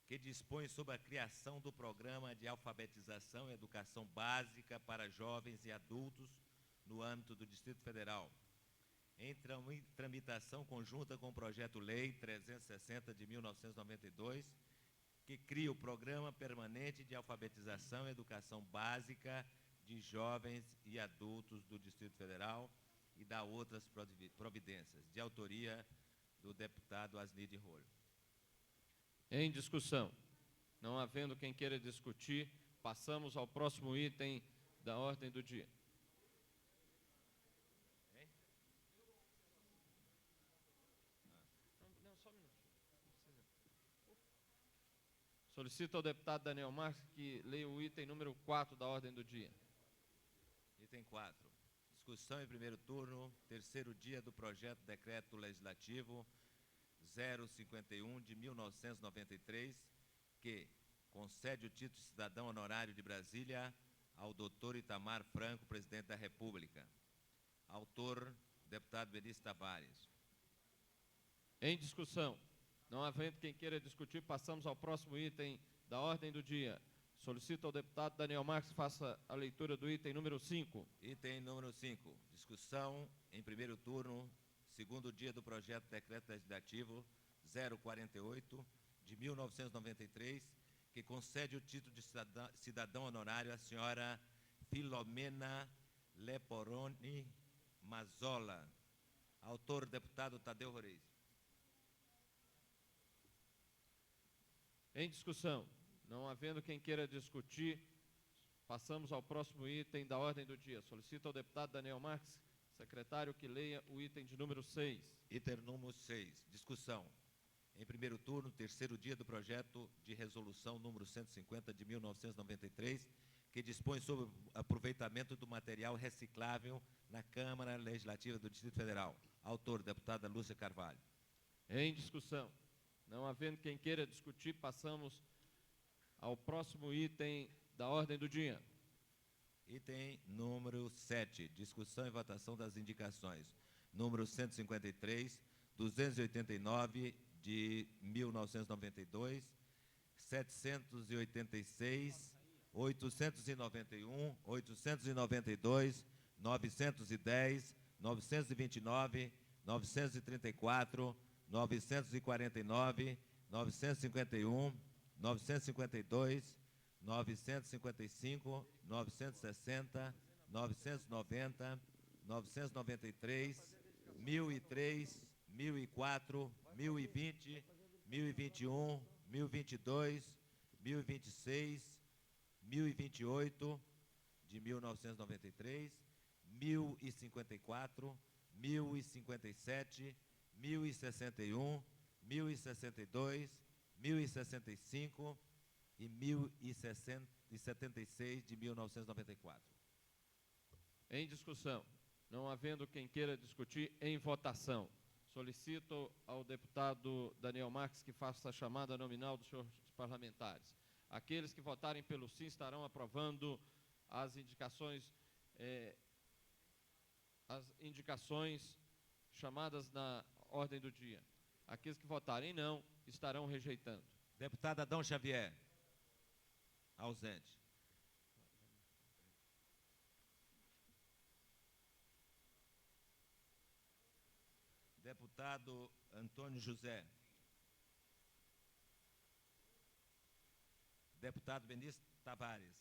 que dispõe sobre a criação do Programa de Alfabetização e Educação Básica para Jovens e Adultos no âmbito do Distrito Federal, em tramitação conjunta com o Projeto-Lei 360 de 1992, que cria o Programa Permanente de Alfabetização e Educação Básica de Jovens e Adultos do Distrito Federal e dá outras providências, de autoria do deputado Vasney de Rori. Em discussão. Não havendo quem queira discutir, passamos ao próximo item da ordem do dia. Solicito ao deputado Daniel Marques que leia o item número 4 da ordem do dia. Item 4. Discussão em primeiro turno, terceiro dia do projeto de decreto legislativo 051 de 1993, que concede o título de cidadão honorário de Brasília ao doutor Itamar Franco, presidente da República. Autor, deputado Benício Tavares. Em discussão. Não havendo quem queira discutir, passamos ao próximo item da ordem do dia. Solicito ao deputado Daniel Marques que faça a leitura do item número 5. Item número 5. Discussão em primeiro turno, segundo dia do projeto de decreto legislativo 048 de 1993, que concede o título de cidadão honorário à senhora Filomena Leporoni Mazzola. Autor, deputado Tadeu Reis. Em discussão. Não havendo quem queira discutir, passamos ao próximo item da ordem do dia. Solicito ao deputado Daniel Marques, secretário, que leia o item de número 6. Item número 6. Discussão. Em primeiro turno, terceiro dia do projeto de resolução número 150 de 1993, que dispõe sobre o aproveitamento do material reciclável na Câmara Legislativa do Distrito Federal. Autor, deputada Lúcia Carvalho. Em discussão. Não havendo quem queira discutir, passamos ao próximo item da ordem do dia. Item número 7. Discussão e votação das indicações. Número 153, 289 de 1992, 786, 891, 892, 910, 929, 934, 949, 951, 952, 955, 960, 990, 993, 1003, 1004, 1020, 1021, 1022, 1026, 1028 de 1993, 1054, 1057, 1061, 1062, 1065 e 1076 de 1994. Em discussão. Não havendo quem queira discutir, em votação. Solicito ao deputado Daniel Marques que faça a chamada nominal dos senhores parlamentares. Aqueles que votarem pelo sim estarão aprovando as indicações chamadas na ordem do dia. Aqueles que votarem não estarão rejeitando. Deputado Adão Xavier. Ausente. Deputado Antônio José. Deputado Benício Tavares.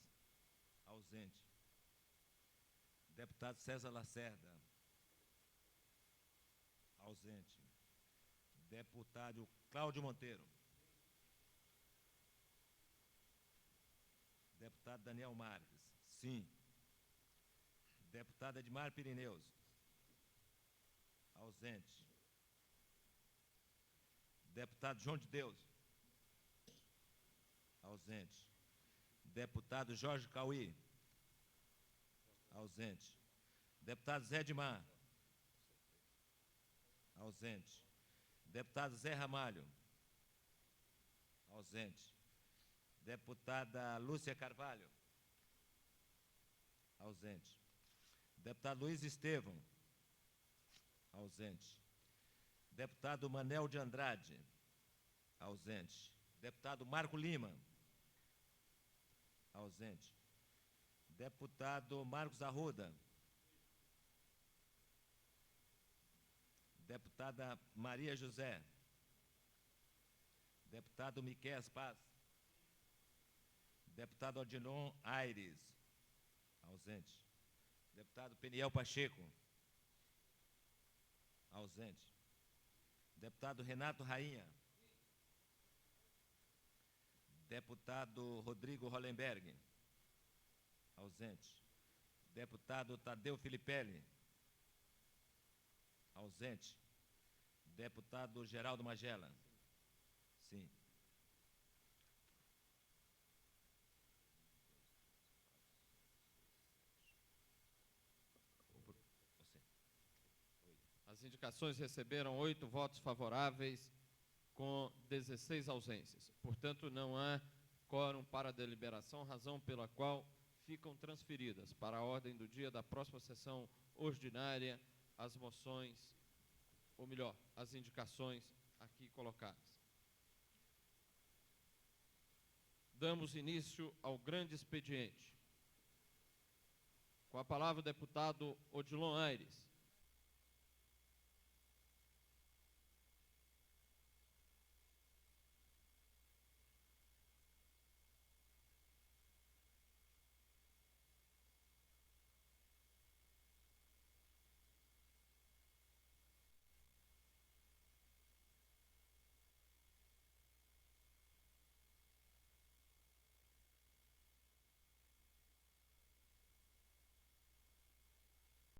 Ausente. Deputado César Lacerda. Ausente. Deputado Cláudio Monteiro. Deputado Daniel Marques. Sim. Deputado Edmar Pirineus. Ausente. Deputado João de Deus. Ausente. Deputado Jorge Cauí. Ausente. Deputado Zé Edmar. Ausente. Deputado Zé Ramalho. Ausente. Deputada Lúcia Carvalho. Ausente. Deputado Luiz Estevão. Ausente. Deputado Manel de Andrade. Ausente. Deputado Marco Lima. Ausente. Deputado Marcos Arruda. Deputada Maria José. Deputado Miquel Paz. Deputado Odilon Aires. Ausente. Deputado Peniel Pacheco. Ausente. Deputado Renato Rainha. Deputado Rodrigo Hollenberg. Ausente. Deputado Tadeu Filipelli. Ausente. Deputado Geraldo Magela. Sim. As indicações receberam 8 votos favoráveis com 16 ausências. Portanto, não há quórum para deliberação, razão pela qual ficam transferidas para a ordem do dia da próxima sessão ordinária as moções, ou melhor, as indicações aqui colocadas. Damos início ao grande expediente. Com a palavra o deputado Odilon Aires.